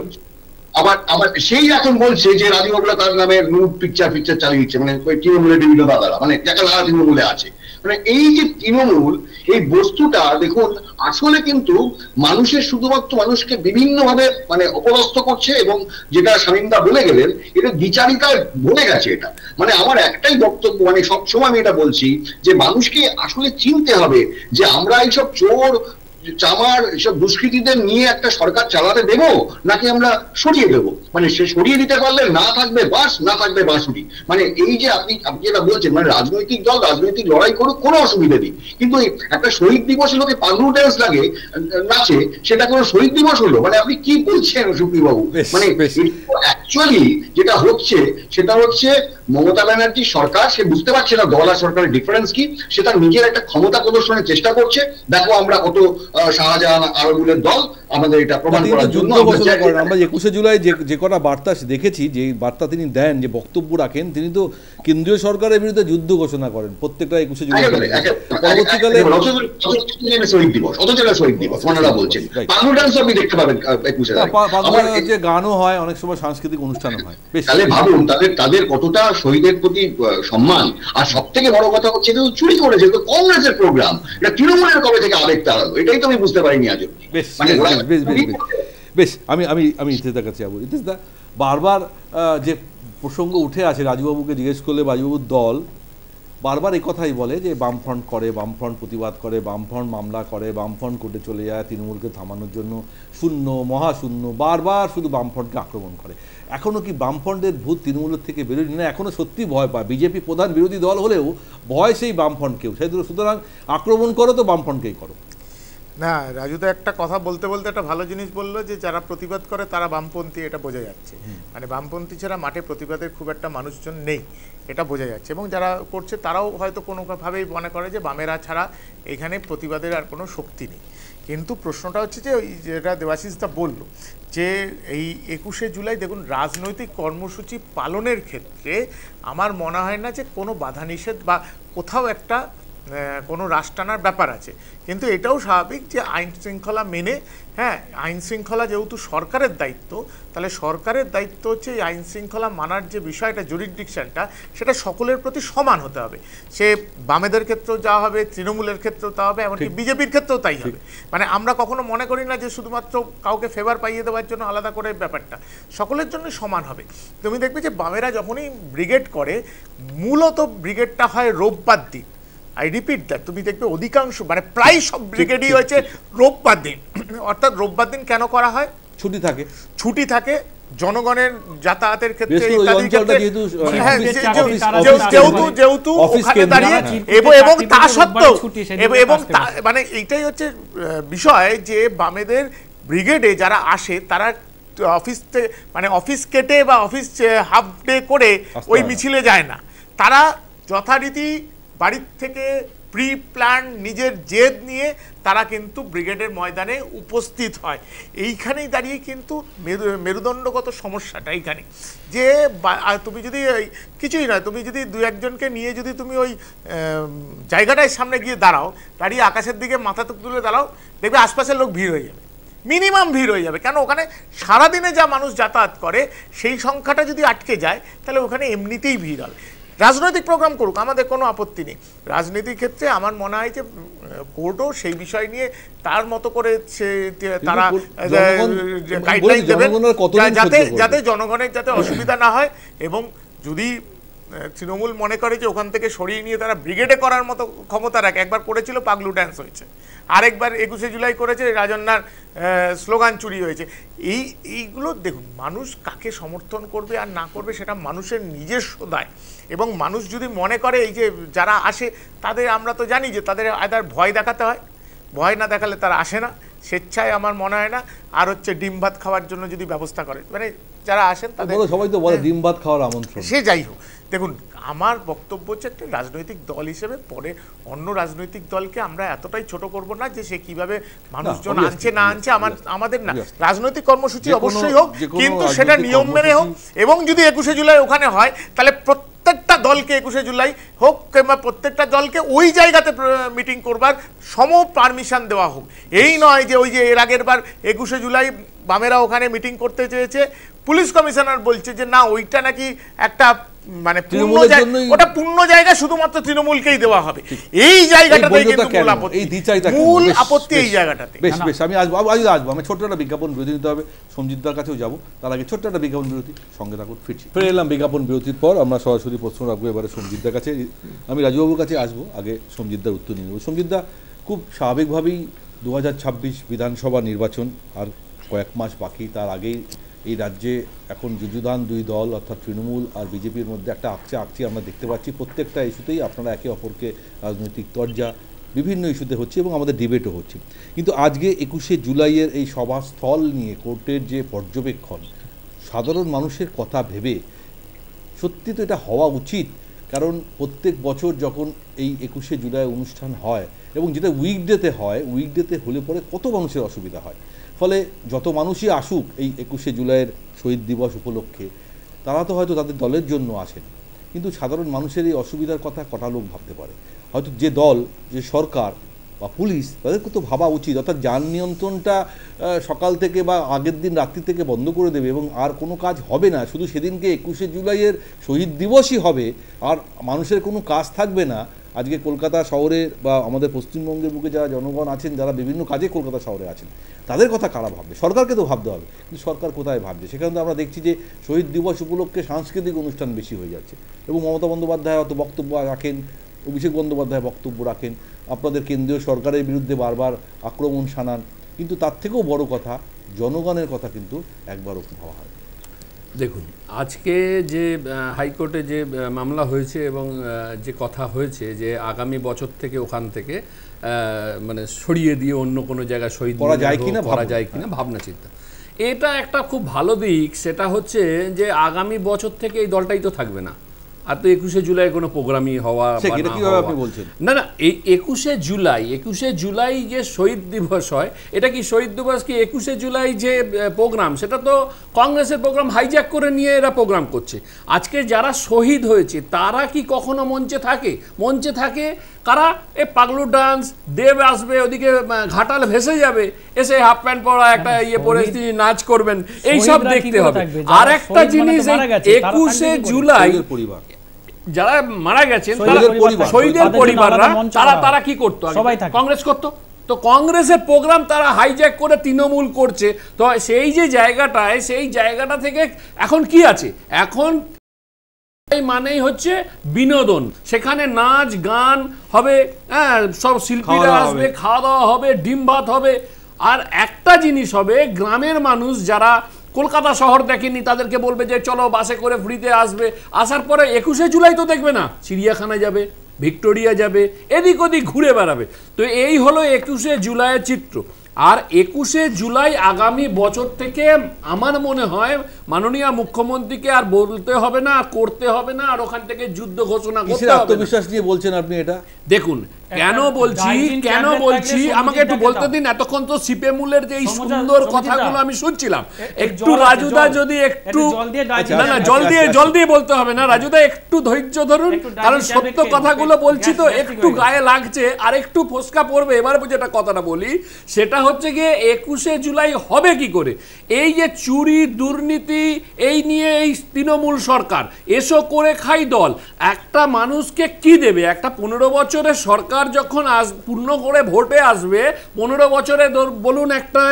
আবার সেই এখন বলছে যে রাজুবাবুরা তার নামে নুড পিকচার চালিয়ে দিচ্ছে, মানে ওই তৃণমূলের বিভিন্ন দাদারা, মানে যারা তৃণমূলে আছে। মানে এই যে তৃণমূল, এই বস্তুটা দেখুন আসলে কিন্তু মানুষের, শুধুমাত্র মানুষকে বিভিন্ন ভাবে মানে অপদস্থ করছে, এবং যেটা শামীমদা বলে গেলেন, এটা বিচারিকায় বলে গেছে। এটা মানে আমার একটাই বক্তব্য, মানে সবসময় আমি এটা বলছি যে মানুষকে আসলে চিনতে হবে যে আমরা এইসব চোর চামার এসব দুষ্কৃতীদের নিয়ে একটা সরকার চালাতে দেব, নাকি আমরা সরিয়ে দেবো। মানে সে সরিয়ে দিতে পারলে না থাকবে বাস, না থাকবে বাঁশুড়ি। মানে এই যে আপনি যেটা বলছেন, মানে রাজনৈতিক দল রাজনৈতিক লড়াই করুক, কোনো অসুবিধা নেই, কিন্তু একটা শহীদ দিবস লোকে পাগলু ড্যান্স লাগে নাচে, সেটা কোনো শহীদ দিবস হলো? মানে আপনি কি বলছেন সুপ্রিয় বাবু? মানে অ্যাকচুয়ালি যেটা হচ্ছে সেটা হচ্ছে মমতা ব্যানার্জির সরকার, সে বুঝতে পারছে না দল আর সরকারের ডিফারেন্স কি। সে তার নিজের একটা ক্ষমতা প্রদর্শনের চেষ্টা করছে, দেখো আমরা কত শাহজাহান আরবুলের দল, আমাদের এটা প্রমাণ করার জন্য আমরা 21শে জুলাই যে কটা বার্তা দেখেছি, যে বার্তা তিনি দেন, যে বক্তব্য রাখেন, তিনি তো কেন্দ্রীয় সরকারের বিরুদ্ধে যুদ্ধ ঘোষণা করেন প্রত্যেকটা 21শে জুলাই। পরবর্তীকালে যে গানও হয়, অনেক সময় সাংস্কৃতিক অনুষ্ঠানও হয়। তাহলে ভাবুন তাদের কতটা শহীদের প্রতি সম্মান। আর সব থেকে বড় কথা হচ্ছে চুরি করেছে তো কংগ্রেসের প্রোগ্রাম, এটা তৃণমূলের কবে থেকে আবেগ তাড়ালো, এটাই তো আমি বুঝতে পারিনি আজ। বেশ, আমি ইতিহাসের কাছে যাবো। ইতিহাসদা, বারবার যে প্রসঙ্গ উঠে আসে, রাজুবাবুকে জিজ্ঞেস করলে রাজুবাবুর দল বারবার এই কথাই বলে যে বামফ্রন্ট করে, বামফ্রন্ট প্রতিবাদ করে, বামফ্রন্ট মামলা করে, বামফ্রন্ট কোর্টে চলে যায় তৃণমূলকে থামানোর জন্য, শূন্য মহাশূন্য, বারবার শুধু বামফ্রন্টকে আক্রমণ করে। এখনও কি বামফ্রন্টের ভূত তৃণমূলের থেকে বেরোয়নি? না, এখনও সত্যি ভয় পায়। বিজেপি প্রধান বিরোধী দল হলেও ভয় সেই বামফ্রন্টকেও, সুতরাং আক্রমণ করো তো বামফ্রন্টকেই করো। না, রাজুদা একটা কথা বলতে বলতে একটা ভালো জিনিস বললো, যে যারা প্রতিবাদ করে তারা বামপন্থী, এটা বোঝা যাচ্ছে। মানে বামপন্থী ছাড়া মাঠে প্রতিবাদের খুব একটা মানুষজন নেই, এটা বোঝা যাচ্ছে। এবং যারা করছে তারাও হয়তো কোনোভাবেই মনে করে যে বামেরা ছাড়া এখানে প্রতিবাদের আর কোনো শক্তি নেই। কিন্তু প্রশ্নটা হচ্ছে যে ওই যেটা দেবাশিসদা বলল, যে এই 21শে জুলাই দেখুন রাজনৈতিক কর্মসূচি পালনের ক্ষেত্রে আমার মনে হয় না যে কোনো বাধা নিষেধ বা কোথাও একটা কোনো রাশ টানার ব্যাপার আছে, কিন্তু এটাও স্বাভাবিক যে আইন শৃঙ্খলা মেনে, হ্যাঁ আইন শৃঙ্খলা যেহেতু সরকারের দায়িত্ব, তাহলে সরকারের দায়িত্ব হচ্ছে এই আইন শৃঙ্খলা মানার যে বিষয়টা, জুরিসডিকশনটা, সেটা সকলের প্রতি সমান হতে হবে। সে বামেদের ক্ষেত্রেও যা হবে, তৃণমূলের ক্ষেত্রেও তা হবে, এমনকি বিজেপির ক্ষেত্রেও তাই হবে। মানে আমরা কখনো মনে করি না যে শুধুমাত্র কাউকে ফেভার পাইয়ে দেওয়ার জন্য আলাদা করে ব্যাপারটা, সকলের জন্য সমান হবে। তুমি দেখবে যে বামেরা যখনই ব্রিগেড করে, মূলত ব্রিগেডটা হয় রোববার দিন। আই রিপিট দ্যাট, তুমি দেখবে অধিকাংশ মানে প্রায় সব ব্রিগেডই হয়েছে রোববার দিন। অর্থাৎ রোববার দিন কেন করা হয়? ছুটি থাকে জনগণের যাতায়াতের ক্ষেত্রে, যেহেতু ওখানে দাঁড়িয়ে, এবং তা সত্ত্বেও এবং মানে এইটাই হচ্ছে বিষয় যে বামেদের ব্রিগেডে যারা আসে তারা অফিস মানে অফিস কেটে বা অফিস হাফ ডে করে ওই মিছিলে যায় না, তারা যথারীতি বাড়ির থেকে প্রি প্ল্যান নিজের জেদ নিয়ে তারা কিন্তু ব্রিগেডের ময়দানে উপস্থিত হয়। এইখানেই দাঁড়িয়ে কিন্তু মেরুদণ্ডগত সমস্যাটা এইখানে, যে তুমি যদি কিছুই নয়, তুমি যদি দু একজনকে নিয়ে যদি তুমি ওই জায়গাটায় সামনে গিয়ে দাঁড়াও, দাঁড়িয়ে আকাশের দিকে মাথা তুলে দাঁড়াও, দেখবে আশপাশের লোক ভিড় হয়ে যাবে, মিনিমাম ভিড় হয়ে যাবে। কেন? ওখানে সারাদিনে যা মানুষ যাতায়াত করে সেই সংখ্যাটা যদি আটকে যায়, তাহলে ওখানে এমনিতেই ভিড় হবে। রাজনৈতিক প্রোগ্রাম করুক, আমাদের কোনো আপত্তি নেই। রাজনীতির ক্ষেত্রে আমার মনে হয় যে কোর্টও সেই বিষয় নিয়ে তার মতো করে তারা গাইডলাইন দেবেন, যাতে জনগণের যাতে অসুবিধা না হয়। এবং যদি তৃণমূল মনে করে যে ওখান থেকে সরিয়ে নিয়ে তারা ব্রিগেডে করার মতো ক্ষমতা রাখে, একবার করেছিল পাগলু ড্যান্স হয়েছে, আরেকবার 21শে জুলাই করেছে, রাজন্যার স্লোগান চুরি হয়েছে। এইগুলো দেখুন, মানুষ কাকে সমর্থন করবে আর না করবে সেটা মানুষের নিজস্ব দায়। এবং মানুষ যদি মনে করে এই যে যারা আসে তাদের, আমরা তো জানি যে তাদের আদার ভয় দেখাতে হয়, ভয় না দেখালে তারা আসে না, স্বেচ্ছায় আমার মনে হয় না। আর হচ্ছে ডিম ভাত খাওয়ার জন্য যদি ব্যবস্থা করে, মানে যারা আসেন তাদের, সবাই তো বলে ডিম ভাত খাওয়ার আমন্ত্রণ, সে যাই হোক। দেখুন, আমার বক্তব্য হচ্ছে একটা রাজনৈতিক দল হিসেবে পরে অন্য রাজনৈতিক দলকে আমরা এতটাই ছোট করব না যে সে কিভাবে মানুষজন আনছে না আনছে আমাদের না। রাজনৈতিক কর্মসূচি অবশ্যই হোক, কিন্তু সেটা নিয়ম মেনে হোক। এবং যদি 21শে জুলাই ওখানে হয়, তাহলে প্রত্যেকটা দলকে 21শে জুলাই হোক কিংবা প্রত্যেকটা দলকে ওই জায়গাতে মিটিং করবার সম পারমিশন দেওয়া হোক। এই নয় যে ওই যে এর আগের বার 21শে জুলাই বামেরা ওখানে মিটিং করতে চেয়েছে, পুলিশ কমিশনার বলছে যে না, ওইটা নাকি একটা মানে ওটা পূর্ণ জায়গা, শুধুমাত্র তৃণমূলকেই দেওয়া হবে। এই জায়গাটাতে কিন্তু মূল আপত্তি এই জায়গাটাতে। বেশ আমি আসবো, আমি ছোট্ট একটা বিজ্ঞাপন বিরতি নিতে হবে, সঞ্জিতদার কাছেও যাবো, তার আগে ছোট্ট একটা বিজ্ঞাপন বিরতি, সঙ্গে থাকুন, ফিরছি। ফিরে এলাম বিজ্ঞাপন বিরতির পর। আমরা সরাসরি প্রশ্ন রাখবো এবারে সঞ্জিতদার কাছে। আমি রাজুবাবুর কাছে আসবো, আগে সঞ্জিতদার উত্তর নিয়ে নেব। সঞ্জিতদা, খুব স্বাভাবিকভাবেই 2026 বিধানসভা নির্বাচন আর কয়েক মাস বাকি, তার আগেই এই রাজ্যে এখন যুযুধান দুই দল অর্থাৎ তৃণমূল আর বিজেপির মধ্যে একটা আকচি আমরা দেখতে পাচ্ছি। প্রত্যেকটা ইস্যুতেই আপনারা একে অপরকে রাজনৈতিক তরজা বিভিন্ন ইস্যুতে হচ্ছে এবং আমাদের ডিবেটও হচ্ছে। কিন্তু আজকে 21শে জুলাইয়ের এই সভাস্থল নিয়ে কোর্টের যে পর্যবেক্ষণ, সাধারণ মানুষের কথা ভেবে সত্যি তো এটা হওয়া উচিত। কারণ প্রত্যেক বছর যখন এই 21শে জুলাই অনুষ্ঠান হয় এবং যেটা উইকডেতে হয়, উইকডেতে হলে পরে কত মানুষের অসুবিধা হয়। ফলে যত মানুষই আসুক এই 21শে জুলাইয়ের শহীদ দিবস উপলক্ষে, তারা তো হয়তো তাদের দলের জন্য আসেন, কিন্তু সাধারণ মানুষের এই অসুবিধার কথা কটা লোক ভাবতে পারে? হয়তো যে দল, যে সরকার বা পুলিশ, তাদেরকে তো ভাবা উচিত, অর্থাৎ যান নিয়ন্ত্রণটা সকাল থেকে বা আগের দিন রাত্রি থেকে বন্ধ করে দেবে এবং আর কোনো কাজ হবে না, শুধু সেদিনকে 21শে জুলাইয়ের শহীদ দিবসই হবে, আর মানুষের কোনো কাজ থাকবে না। আজকে কলকাতা শহরে বা আমাদের পশ্চিমবঙ্গের বুকে যারা জনগণ আছেন, যারা বিভিন্ন কাজে কলকাতা শহরে আছেন, তাদের কথা কারা ভাববে? সরকারকে তো ভাবতে হবে, কিন্তু সরকার কোথায় ভাবছে? সেখানে তো আমরা দেখছি যে শহীদ দিবস উপলক্ষে সাংস্কৃতিক অনুষ্ঠান বেশি হয়ে যাচ্ছে এবং মমতা বন্দ্যোপাধ্যায় হয়তো বক্তব্য রাখেন, অভিষেক বন্দ্যোপাধ্যায় বক্তব্য রাখেন, আপনাদের কেন্দ্রীয় সরকারের বিরুদ্ধে বারবার আক্রমণ শানান, কিন্তু তার থেকেও বড় কথা জনগণের কথা কিন্তু একবারও ভাবা হয়। দেখুন, আজকে যে হাইকোর্টে যে মামলা হয়েছে এবং যে কথা হয়েছে যে আগামী বছর থেকে ওখান থেকে মানে সরিয়ে দিয়ে অন্য কোনো জায়গায় শহীদ করা যায় কিনা ভাবনা চিন্তা, এটা একটা খুব ভালো দিক। সেটা হচ্ছে যে আগামী বছর থেকে এই দলটাই তো থাকবে না, আর তো 21শে জুলাই কোনো প্রোগ্রামই হওয়া না। এই 21শে জুলাই যে শহীদ দিবস হয়, এটা কি শহীদ দিবস কি 21শে জুলাই যে প্রোগ্রাম, সেটা তো কংগ্রেসের প্রোগ্রাম হাইজ্যাক করে নিয়ে এরা প্রোগ্রাম করছে। আজকে যারা শহীদ হয়েছে তারা কি কখনো মঞ্চে থাকে? কারা? এ পাগলু ডান্স, দেব আসবে, ওদিকে ঘাটাল ভেসে যাবে, এসে হাফ প্যান্ট পরা একটা ইয়ে পরে তিনি নাচ করবেন, এই সব দেখতে হবে। আর একটা জিনিস, 21শে জুলাই যারা মারা গেছেন শহীদের পরিবাররা, তারা কি করতো? কংগ্রেস করতো। তো কংগ্রেসের প্রোগ্রাম তারা হাইজ্যাক করে তৃণমূল করছে। তো সেই যে জায়গাটায়, সেই জায়গাটা থেকে এখন কি আছে? এখন মানেই হচ্ছে বিনোদন, সেখানে নাচ গান হবে, হ্যাঁ, সব শিল্পীরা আসবে, খাওয়া দাওয়া হবে, ডিম ভাত হবে। আর একটা জিনিস হবে, গ্রামের মানুষ যারা কলকাতা শহর দেখেনি তাদেরকে বলবে যে চলো বাসে করে ফ্রিতে আসবে, আসার পরে 21শে জুলাই তো দেখবে না, চিড়িয়াখানায় যাবে, ভিক্টোরিয়া যাবে, এদিক ওদিক ঘুরে বেড়াবে। তো এই হলো 21শে জুলাইয়ের চিত্র। আর 21শে জুলাই আগামী বছর থেকে আমার মনে হয় মাননীয় মুখ্যমন্ত্রীকে আর বলতে হবে না, করতে হবে না, আর ওখান থেকে যুদ্ধ ঘোষণা করতে হবে। আত্মবিশ্বাস নিয়ে বলছেন আপনি এটা? দেখুন কেন বলছি আমাকে একটু বলতে দিন। এতক্ষণ তো সিপেমুলের যে এই সুন্দর কথাগুলো আমি শুনছিলাম, একটু রাজুদা যদি একটু, না জল দিয়ে বলতে হবে না, রাজুদা একটু ধৈর্য ধরুন, কারণ সত্য কথাগুলো বলছি তো একটু গায়ে লাগছে, আর একটু ফোসকা পড়বে। এবার যেটা কথাটা বলি সেটা হচ্ছে গিয়ে 21শে জুলাই হবে কি করে? এই যে চুরি দুর্নীতি, এই নিয়ে এই তৃণমূল সরকার এসো করে খাই দল একটা মানুষকে কি দেবে? একটা 15 বছরের সরকার যখন পূর্ণ করে ভোটে আসবে, 15 বছরে বলুন একটা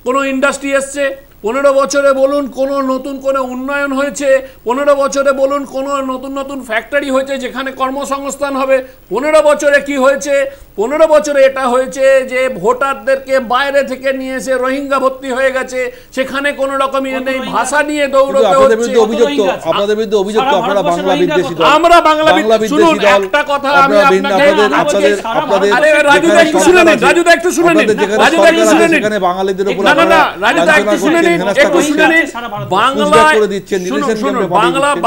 কোনো ইন্ডাস্ট্রি এসছে, 15 বছরে বলুন কোনো নতুন কোনো উন্নয়ন হয়েছে, 15 বছরে বলুন কোনো নতুন ফ্যাক্টরি হয়েছে যেখানে কর্মসংস্থান হবে, 15 বছরে কি হয়েছে? 15 বছরে এটা হয়েছে যে ভোটারদেরকে বাইরে থেকে নিয়ে এসে রোহিঙ্গা ভর্তি হয়ে গেছে, সেখানে কোনো রকম ইয়ে নেই, ভাষা নিয়ে দৌড়তে হচ্ছে। আপনাদের বিরুদ্ধে অভিযোগ তো আপনারা বাংলা বিদ্বেষী দল। আমরা বাংলা বিদ্বেষী দল। একটা কথা আমি আপনাকে, আরে রাজুদা একটু শুনে নিন, সেখানে বাঙালিদের উপর না রাজুদা একটু শুনে নিন,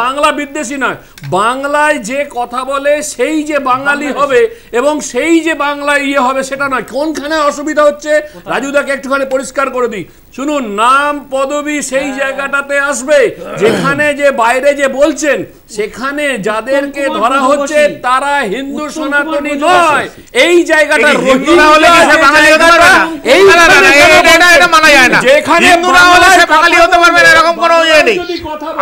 বাংলা বিদ্বেষী নয়, বাংলায় যে কথা বলে সেই যে বাঙালি হবে এবং সেই যে বাংলা ইয়ে হবে সেটা নয়। কোনখানে অসুবিধা হচ্ছে রাজুদাকে একটুখানি পরিষ্কার করে দিই। শুনুন, নাম পদবি সেই জায়গাটাতে আসবে যেখানে যে বাইরে যে বলছেন সেখানে যাদেরকে ধরা হচ্ছে তারা হিন্দু সনাতনী নয়। এই জায়গাটা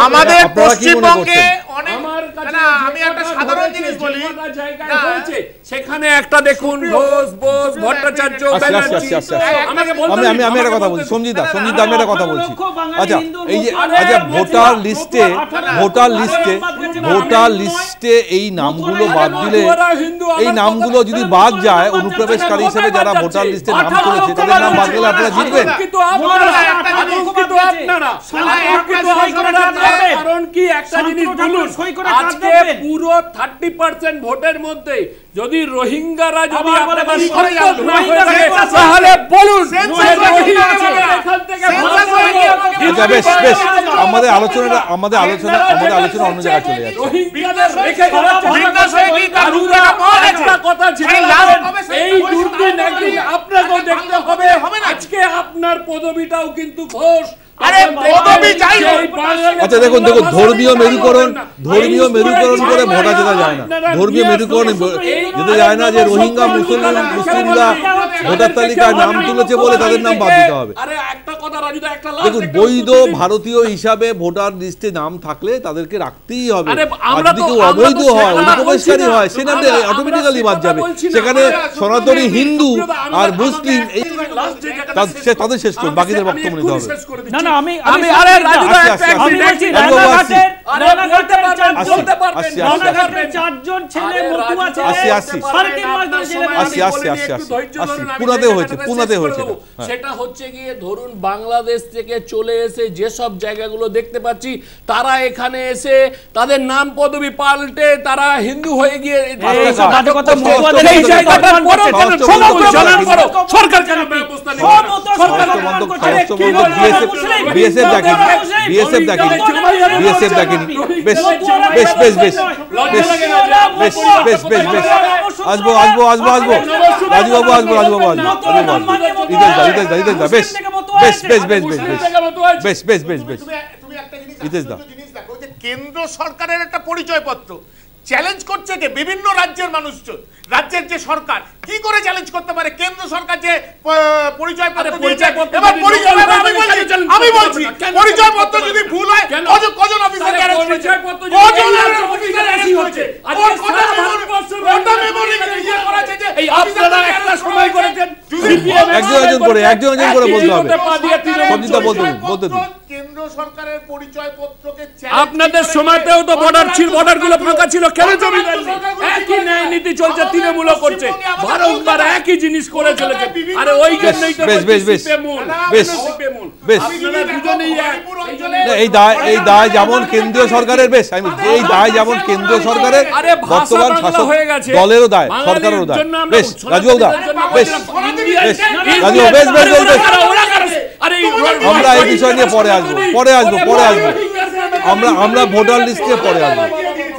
আমাদের পশ্চিমবঙ্গে আমি একটা সাধারণ জিনিস বলি, সেখানে একটা দেখুন ঘোষ বোস ভট্টাচার্য, আমি একটা কথা বলছি, সঞ্জিতা আমি একটা কথা বলছি। আচ্ছা এই যে ভোটার লিস্টে এই নামগুলো বাদ দিলে, এই নামগুলো যদি বাদ যায়, অনুপ্রবেশকারী হিসেবে যারা ভোটার লিস্টে নাম করেছে তাদের নাম বাদ গেলে আপনারা জিতবেন। কারণ কি একটা জিনিস বলুন, আজকে পুরো 30% ভোটের মধ্যে যদি রোহিঙ্গারা যদি তাহলে বলুন বেশ আমাদের আলোচনা অন্য জায়গায় চলে যাচ্ছে। আপনাকেও দেখতে হবে, আজকে আপনার পদবিটাও কিন্তু ঘোষ। আচ্ছা দেখুন ধর্মীয় মেরুকরণ করে ভোটা জেতা যায় না। ধর্মীয় মেরুকরণ যেতে যায় না যে রোহিঙ্গা মুসলিমরা ভোটার তালিকায় নাম তুলেছে বলে তাদের নাম বাদ দিতে হবে। দেখুন বৈধ ভারতীয় হিসাবে ভোটার লিস্টে নাম থাকলে তাদেরকে রাখতেই হবে। আর যদি কেউ অবৈধ হয়, অনুপ্রবেশকারী হয়, সে নাম অটোমেটিক্যালি বাদ যাবে। সেখানে সনাতনী হিন্দু আর মুসলিম তাদের শেষ করুন, বাকিদের বক্তব্য নিতে হবে। সেটা হচ্ছে গিয়ে ধরুন বাংলাদেশ থেকে চলে এসে যেসব জায়গাগুলো দেখতে পাচ্ছি, তারা এখানে এসে তাদের নাম পদবি পাল্টে তারা হিন্দু হয়ে গিয়ে সরকার কেন ব্যবস্থা বিএসএফ দেখেনি। আসবো রাজুবাবু কেন্দ্র সরকারের একটা পরিচয়পত্র, চ্যালেঞ্জ করছে কে? বিভিন্ন রাজ্যের মানুষজন, রাজ্যের যে সরকার কি করে চ্যালেঞ্জ করতে পারে? কেন্দ্র সরকার যে পরিচয়পত্র দিয়েছে, এবার আমি বলছি পরিচয়পত্র যদি ভুল হয় কজন অফিসার অ্যারেস্ট হয়েছে? একজন করে বলতে হবে। কেন্দ্র সরকারের পরিচয়পত্রকে আপনাদের সময়তেও তো বর্ডার ছিল, বর্ডারগুলো ফাঁকা ছিল, কেন জমি দেননি? একই ন্যায় নীতি চলছে, তৃণমূলও করছে, বারংবার একই জিনিস করে চলেছে। আরে ওই জন্যই তো এই দায় যেমন কেন্দ্রীয় সরকারের, এই দায় যেমন কেন্দ্রীয় সরকারের, বর্তমান শাসক দলেরও দায়, সরকারেরও দায়। বেশ রাজুবাবু দা, বেশ রাজু, বেশ বেশ বেশ বেশ আমরা এই বিষয় নিয়ে পরে আসবো। আমরা ভোটার লিস্টে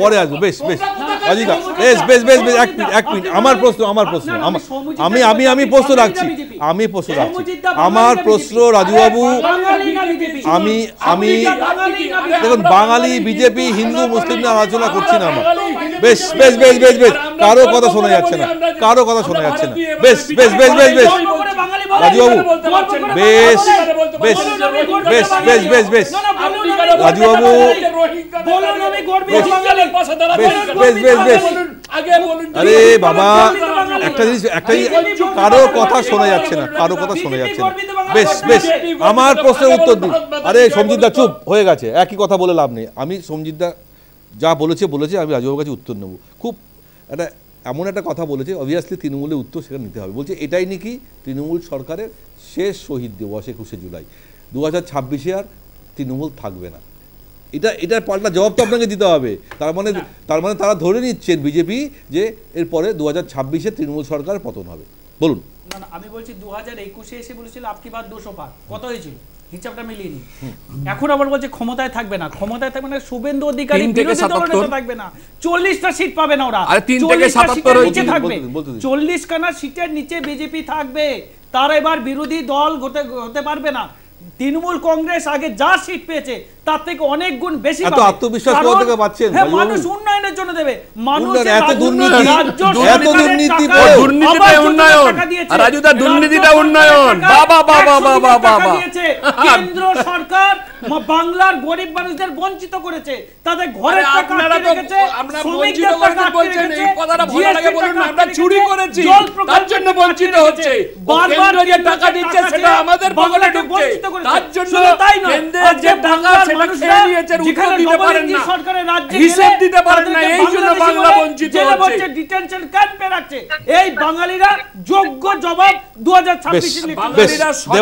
পরে আসবো। বেশ বেশ রাজিদা, বেশ বেশ বেশ বেশ এক মিনিট আমার প্রশ্ন আমি প্রশ্ন রাখছি। আমার প্রশ্ন রাজুবাবু, আমি দেখুন বাঙালি বিজেপি হিন্দু মুসলিম নিয়ে আলোচনা করছি না আমরা। বেশ বেশ বেশ বেশ বেশ কারো কথা শোনা যাচ্ছে না। বেশ বেশ বেশ বেশ বেশ রাজুবাবু, বেশ বেশ বেশ বেশ বেশ বেশ রাজুবাবু, বেশ বেশ বেশ আরে বাবা, একটা জিনিস কারো কথা শোনা যাচ্ছে না। বেশ বেশ আমার প্রশ্নের উত্তর দিন। আরে সঞ্জিতদা চুপ হয়ে গেছে, একই কথা বলে লাভ নেই। আমি সঞ্জিতদা যা বলেছে আমি রাজুবাবুর কাছে উত্তর নেব। খুব এমন একটা কথা বলেছে, অবভিয়াসলি তৃণমূলের উত্তর সেখানে নিতে হবে। বলছে এটাই নাকি তৃণমূল সরকারের শেষ শহীদ দিবস 21শে জুলাই, 2026-এ আর তৃণমূল থাকবে না। এটার পাল্টা জবাব তো আপনাকে দিতে হবে। তার মানে তারা ধরে নিচ্ছেন বিজেপি যে এরপরে 2026-এ তৃণমূল সরকার পতন হবে। বলুন। না আমি বলছি 2021-এ এসে বলেছিল আপকি বাদ 200 পার, কত হয়েছিল হিসাবটা মিলিয়ে নি। এখন আবার বলছে ক্ষমতায় থাকবে না শুভেন্দু অধিকারী বিরোধী দলনেতা থাকবে না, 40টা সিট পাবে না ওরা, 40টা নিচে থাকবে, 40খানা সিটের নিচে বিজেপি থাকবে, তারা এবার বিরোধী দল হতে পারবে না। তৃণমূল কংগ্রেস আগে যা সিট পেয়েছে তার থেকে অনেক গুণ বেশি পাবে। আত্মবিশ্বাস কোথা থেকে পাচ্ছেন? হ্যাঁ, মানুষ উন্নয়নের জন্য দেবে। কেন্দ্র সরকার বাংলার গরিব মানুষদের বঞ্চিত করেছে, তাদের ঘরের টাকা আটকে রেখেছে, শ্রমিকদের টাকা আটকে রেখেছে, চুরি করেছে, তার জন্য বঞ্চিত হচ্ছে। বারবার যে টাকা দিচ্ছে সেটা আমাদের পকেটে ঢুকছে, তার জন্য তাই নয় যে বাংলার মানুষরা যেখানে দিতে পারেন না, সরকারের রাজ্যে হিসাব দিতে পারেন না, এই জন্য বাংলা বঞ্চিত হচ্ছে, ডিটেনশন ক্যাম্পে রাখছে। এই বাঙালিরা যোগ্য জবাব 2026 এ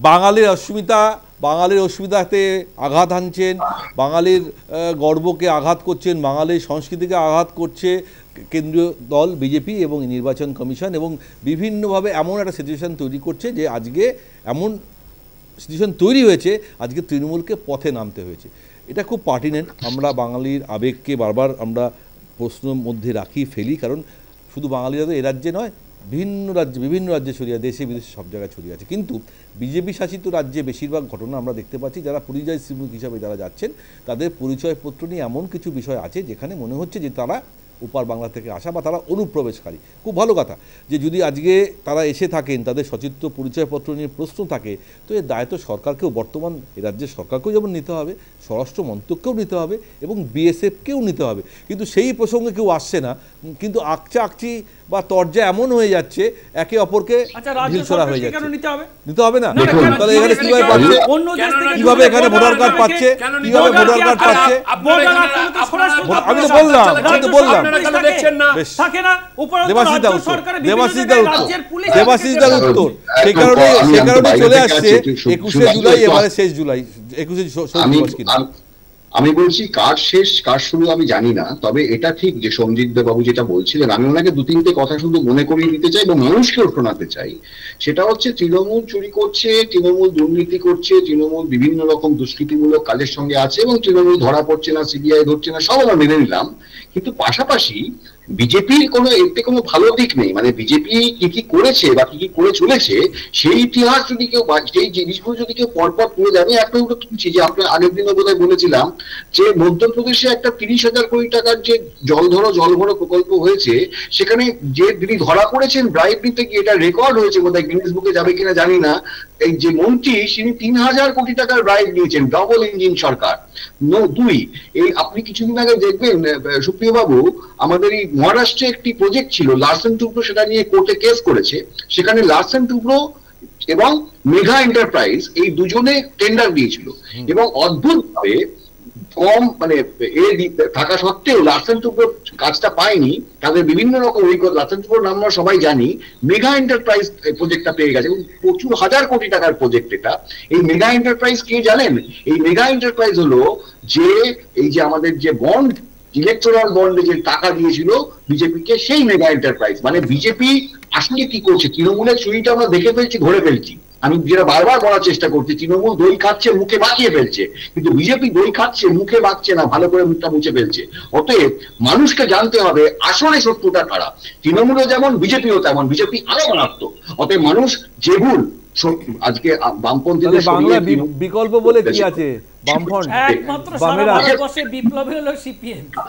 বাঙালিরা দেবাশিদা বাঙালির অস্মিতাতে আঘাত হানছেন, বাঙালির গর্বকে আঘাত করছেন, বাঙালির সংস্কৃতিকে আঘাত করছে কেন্দ্রীয় দল বিজেপি এবং নির্বাচন কমিশন, এবং বিভিন্নভাবে এমন একটা সিচুয়েশন তৈরি করছে যে আজকে এমন সিচুয়েশন তৈরি হয়েছে আজকে তৃণমূলকে পথে নামতে হয়েছে। এটা খুব পার্টিনেন্ট। আমরা বাঙালির আবেগকে বারবার আমরা প্রশ্নের মধ্যে ফেলি, কারণ শুধু বাঙালিরা তো এ রাজ্যে নয়, বিভিন্ন রাজ্যে ছড়িয়ে, দেশে বিদেশে সব জায়গায় ছড়িয়ে আছে। কিন্তু বিজেপি শাসিত রাজ্যে বেশিরভাগ ঘটনা আমরা দেখতে পাচ্ছি যারা পরিযায়ী শ্রমিক হিসাবে যারা যাচ্ছেন তাদের পরিচয়পত্র নিয়ে এমন কিছু বিষয় আছে যেখানে মনে হচ্ছে যে তারা উপার বাংলা থেকে আসা বা তারা অনুপ্রবেশকারী। খুব ভালো কথা যে যদি আজকে তারা এসে থাকেন, তাদের সচিত্র পরিচয়পত্র নিয়ে প্রশ্ন থাকে, তো এর দায়িত্ব সরকারকেও, বর্তমান রাজ্যের সরকারকেও যেমন নিতে হবে, স্বরাষ্ট্র মন্ত্রককেও নিতে হবে এবং বিএসএফকেও নিতে হবে। কিন্তু সেই প্রসঙ্গে কেউ আসছে না, কিন্তু আকচি বা তরজা এমন হয়ে যাচ্ছে একে অপরকে ঢিলছোড়া হয়ে যাচ্ছে। নিতে হবে না? তাহলে এখানে কিভাবে পাচ্ছে, কিভাবে এখানে ভোটার কার্ড পাচ্ছে, কিভাবে ভোটার কার্ড পাচ্ছে? আমি তো বললাম দেবাশিসদার উত্তর সেই কারণে চলে আসছে 21শে জুলাই, এবারে শেষ জুলাই, 21শে দিবস কিনা। আমি বলছি কার শেষ কার শুরু আমি জানি না, তবে এটা ঠিক যে সঞ্জিত বাবু যেটা বলছিলেন, আমি ওনাকে 2-3টে কথা শুধু মনে করিয়ে দিতে চাই এবং মানুষকেও শোনাতে চাই। সেটা হচ্ছে তৃণমূল চুরি করছে, তৃণমূল দুর্নীতি করছে, তৃণমূল বিভিন্ন রকম দুষ্কৃতিমূলক কাজের সঙ্গে আছে এবং তৃণমূল ধরা পড়ছে না, সিবিআই ধরছে না, সব আমরা মেনে নিলাম। কিন্তু পাশাপাশি বিজেপির এতে কোনো ভালো দিক নেই, মানে বিজেপি কি কি করেছে বা কি কি করে চলেছে সেই ইতিহাস যদি কেউ, সেই জিনিসগুলো যদি কেউ পরপর তুলে দেয়। আমি একটা উল্টো তুলছি যে আপনার আগের দিনও বোধহয় বলেছিলাম যে মধ্যপ্রদেশে একটা 30,000 কোটি টাকার যে জল ভরো প্রকল্প হয়েছে, সেখানে যে তিনি ধরা পড়েছেন ব্রাইব নিতে গিয়ে, এটা রেকর্ড হয়েছে বোধহয়, গিনেস বুকে যাবে কিনা জানি না, এই যে মন্ত্রী তিনি 3,000 কোটি টাকার ব্রাইব নিয়েছেন, ডবল ইঞ্জিন সরকার। দুই, এই আপনি কিছুদিন আগে দেখবেন সুপ্রিয় বাবু, আমাদের এই মহারাষ্ট্রে একটি প্রজেক্ট ছিল লার্সেন টুব্রো, সেটা নিয়ে কোর্টে কেস করেছে। সেখানে লার্সেন টুব্রো এবং মেঘা এন্টারপ্রাইজ এই দুজনে টেন্ডার দিয়েছিল, এবং অদ্ভুতভাবে কম মানে থাকা সত্ত্বেও লার্সেন টুব্রো কাজটা পায়নি। তাদের বিভিন্ন রকম লার্সেন টুব্রোর নাম আমরা সবাই জানি, মেঘা এন্টারপ্রাইজ প্রজেক্টটা পেয়ে গেছে, এবং প্রচুর হাজার কোটি টাকার প্রজেক্ট এটা। এই মেঘা এন্টারপ্রাইজ কে জানেন? এই মেঘা এন্টারপ্রাইজ হলো যে এই যে আমাদের যে বন্ড, ইলেকট্রাল বন্ডে যে টাকা দিয়েছিল বিজেপিকে, সেই মেগা এন্টারপ্রাইজ। মানে বিজেপি আসলে কি করছে, তৃণমূলের চুরিটা আমরা দেখে ফেলছি, ধরে ফেলছি। আমি যেটা বারবার বলার চেষ্টা করছি, তৃণমূল দই খাচ্ছে, মুখে মাখিয়ে ফেলছে, কিন্তু বিজেপি দই খাচ্ছে, মুখে মাখছে না, ভালো করে মুখটা মুছে ফেলছে। অতএব মানুষকে জানতে হবে আসলে শত্রুটা কারা। তৃণমূলও যেমন, বিজেপিও তেমন, বিজেপি আরো মারাত্মক। অতএব মানুষ যে ভুল আজকে বামপন্থীদের বাংলা বিকল্প বলে কি আছে,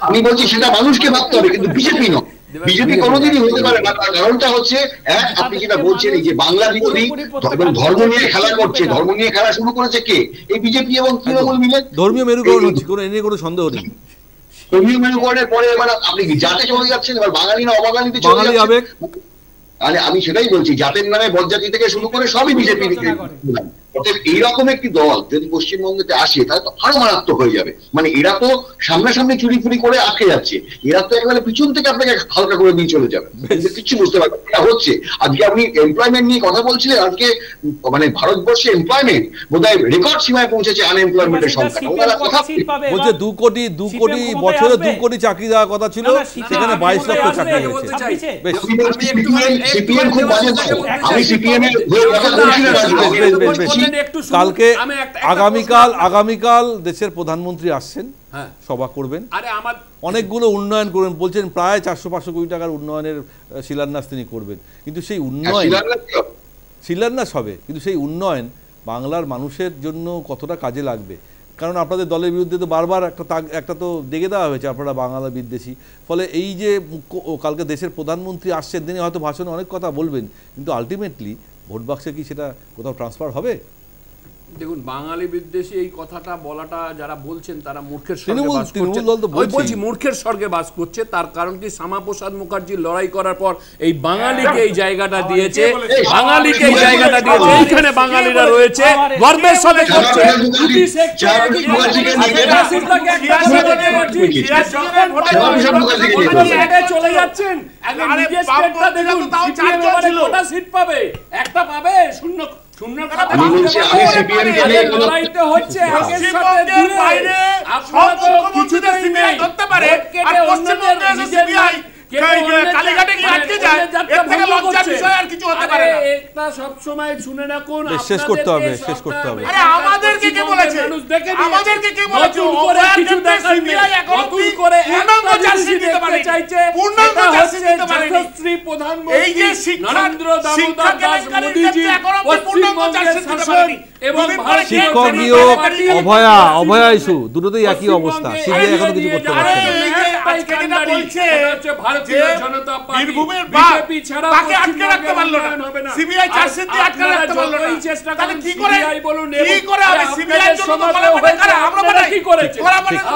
আমি বলছি সেটা মানুষকে ভাবতে হবে, কিন্তু বিজেপি নয়। বিজেপি কোনোদিনই হতে পারে না। তার কারণটা হচ্ছে, আপনি যেটা বলছেন এই যে বাংলা বিরোধী ধর্ম নিয়ে খেলা করছে, ধর্ম নিয়ে খেলা শুরু করেছে কে? এই বিজেপি এবং তৃণমূল মিলে। ধর্মীয় মেরুকরণ হচ্ছে, কোনো এ নিয়ে কোনো সন্দেহ নেই। ধর্মীয় মেরুকরণের পরে এবার আপনি কি জাতে চলে যাচ্ছেন, এবার বাঙালি না অবাঙালিতে চলে যাবেন। আমি সেটাই বলছি, জাতের নামে বজ্জাতি থেকে শুরু করে সবই বিজেপি। অর্থাৎ এইরকম একটি দল যদি পশ্চিমবঙ্গতে আসে তাহলে তো আরো মারাত্মক হয়ে যাবে। মানে এরা তো সামনাসামনি চুরি ফুরি করে আটকে যাচ্ছে, এরা তো একেবারে পিছন থেকে আপনাকে হালকা করে নিয়ে চলে যাবে, কিছু বুঝতে পারবেন এটা হচ্ছে। আজকে আপনি এমপ্লয়মেন্ট নিয়ে কথা বলছিলেন, আজকে মানে ভারতবর্ষে এমপ্লয়মেন্ট বোধহয় রেকর্ড সীমায় পৌঁছেছে, আনএমপ্লয়মেন্টের সংখ্যা। বলছে 2 কোটি বছরে 2 কোটি চাকরি দেওয়ার কথা ছিল, সেখানে 22 লক্ষ চাকরি হয়েছে। সিপিএম খুব বাজে দল, আমি সিপিএম এর হয়ে কথা বলছি না। কালকে আগামীকাল দেশের প্রধানমন্ত্রী আসছেন, সভা করবেন, অনেকগুলো উন্নয়ন করবেন, বলছেন প্রায় 400-500 কোটি টাকার উন্নয়নের শিলান্যাস তিনি করবেন। কিন্তু সেই উন্নয়ন শিলান্যাস হবে, কিন্তু সেই উন্নয়ন বাংলার মানুষের জন্য কতটা কাজে লাগবে? কারণ আপনাদের দলের বিরুদ্ধে তো বারবার একটা তো দেখে দেওয়া হয়েছে, আপনারা বাংলা বিদ্বেষী। ফলে এই যে কালকে দেশের প্রধানমন্ত্রী আসছেন, তিনি হয়তো ভাষণে অনেক কথা বলবেন, কিন্তু আলটিমেটলি ভোট বাক্সে কি সেটা কোথাও ট্রান্সফার হবে? দেখুন, বাঙালি বিদ্বেষী এই কথাটা বলাটা যারা বলছেন তারা মূর্খের স্বর্গে বাস করছে। বলছি মূর্খের স্বর্গে বাস করছে। তার কারণ কি, শ্যামাপ্রসাদ মুখার্জি লড়াই করার পর এই বাঙালিকে এই জায়গাটা দিয়েছে, বাঙালিকে এই জায়গাটা দিয়েছে, এইখানে বাঙালিরা রয়েছে, গর্বের সাথে করছে। চলে যাচ্ছেন, সিট পাবে, একটা পাবে, শূন্য সবসময় শুনে রাখুন, শেষ করতে হবে, শেষ করতে হবে। আমাদেরকে কে বলেছে, আমাদেরকে কে বলেছে কিছু প্রধানমন্ত্রী নরেন্দ্র দামোদর দাস মোদীজি পশ্চিমবঙ্গের শাসক এবং শিক্ষক নিয়োগ, অভয়া ইস্যু দুটোতেই একই অবস্থা, সিবিআই এখনো কিছু করতে পারছে না। ভারতীয় জনতা পার্টি বিজেপি ছাড়া আটকে রাখতে পারলো না, সিবিআই চার্জশিট দিয়ে আটকে রাখতে পারলো না। চেষ্টা করেন সিবিআই বলুন, কি করে হবে সিবিআই জন্য বলে আমরা বলে কি করেছে,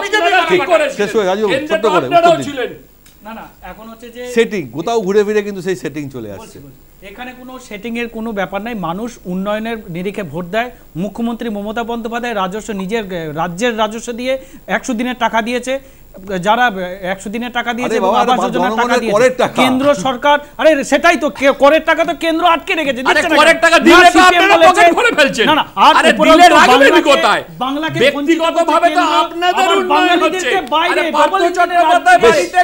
বিজেপি করেছে। শেষ হয়ে রাজীব ছোট করে উত্তর দিন। না এখন হচ্ছে যে সেটিং কোথাও ঘুরে ফিরে কিন্তু সেই সেটিং চলে আসছে। এখানে কোনো সেটিং এর কোনো ব্যাপার নাই, মানুষ উন্নয়নের নিরিখে ভোট দেয়। মুখ্যমন্ত্রী মমতা বন্দ্যোপাধ্যায় রাজস্ব নিজের রাজ্যের রাজস্ব দিয়ে 100 দিনের টাকা দিয়েছে, যারা 100 দিনের টাকা দিয়েছে, আবাস যোজনার টাকা দিয়েছে কেন্দ্র সরকার। আরে সেটাই তো, করের টাকা তো কেন্দ্র আটকে রেখেছে, করের টাকা দিলে তো আপনারা পকেট ভরে ফেলছেন। না আরে দিলে রাখবেন কোথায়? বাংলাকে ব্যক্তিগতভাবে তো আপনাদের উন্নয়ন হচ্ছে, বাইরে পার্থ চট্টোপাধ্যায় বাড়িতে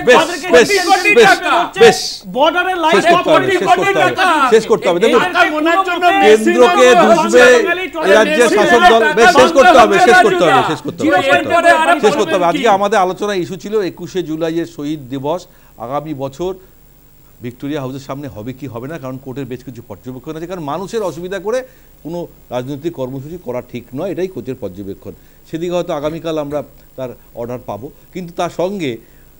কোটি টাকা, বেশ বর্ডারের লাইন শেষ করতে হবে। দেখুন, কেন্দ্রকে দুষবে রাজ্যের শাসক দল, বেশ শেষ করতে হবে। আজকে আমাদের আলোচনা ইস্যু ছিল 21শে জুলাইয়ের শহীদ দিবস আগামী বছর ভিক্টোরিয়া হাউসের সামনে হবে কি হবে না, কারণ কোর্টের বেশ কিছু পর্যবেক্ষণ আছে, কারণ মানুষের অসুবিধা করে কোনো রাজনৈতিক কর্মসূচি করা ঠিক নয়, এটাই কোর্টের পর্যবেক্ষণ। সেদিকে হয়তো আগামীকাল আমরা তার অর্ডার পাবো। কিন্তু তার সঙ্গে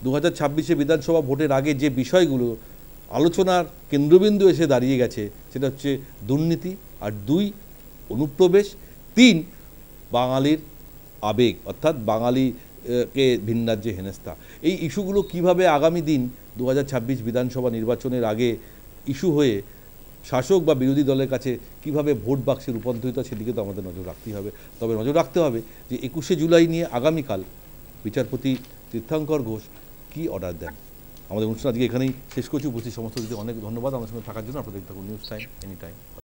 2026 বিধানসভা ভোটের আগে যে বিষয়গুলো আলোচনার কেন্দ্রবিন্দু এসে দাঁড়িয়ে গেছে সেটা হচ্ছে দুর্নীতি, আর 2 অনুপ্রবেশ, 3 বাঙালির আবেগ অর্থাৎ বাঙালিকে ভিনরাজ্যে হেনস্থা। এই ইস্যুগুলো কিভাবে আগামী দিন 2026 বিধানসভা নির্বাচনের আগে ইস্যু হয়ে শাসক বা বিরোধী দলের কাছে কিভাবে ভোট বাক্সে রূপান্তরিত, সেদিকে তো আমাদের নজর রাখতেই হবে। তবে নজর রাখতে হবে যে 21শে জুলাই নিয়ে আগামীকাল বিচারপতি তীর্থঙ্কর ঘোষ কী অর্ডার দেন। আমাদের অনুষ্ঠান আজকে এখানেই শেষ করছি। উপস্থিত সমস্ত দিকে অনেক ধন্যবাদ আমার সঙ্গে থাকার জন্য। আপনাদের দেখুন নিউজ টাইম, এনি টাইম।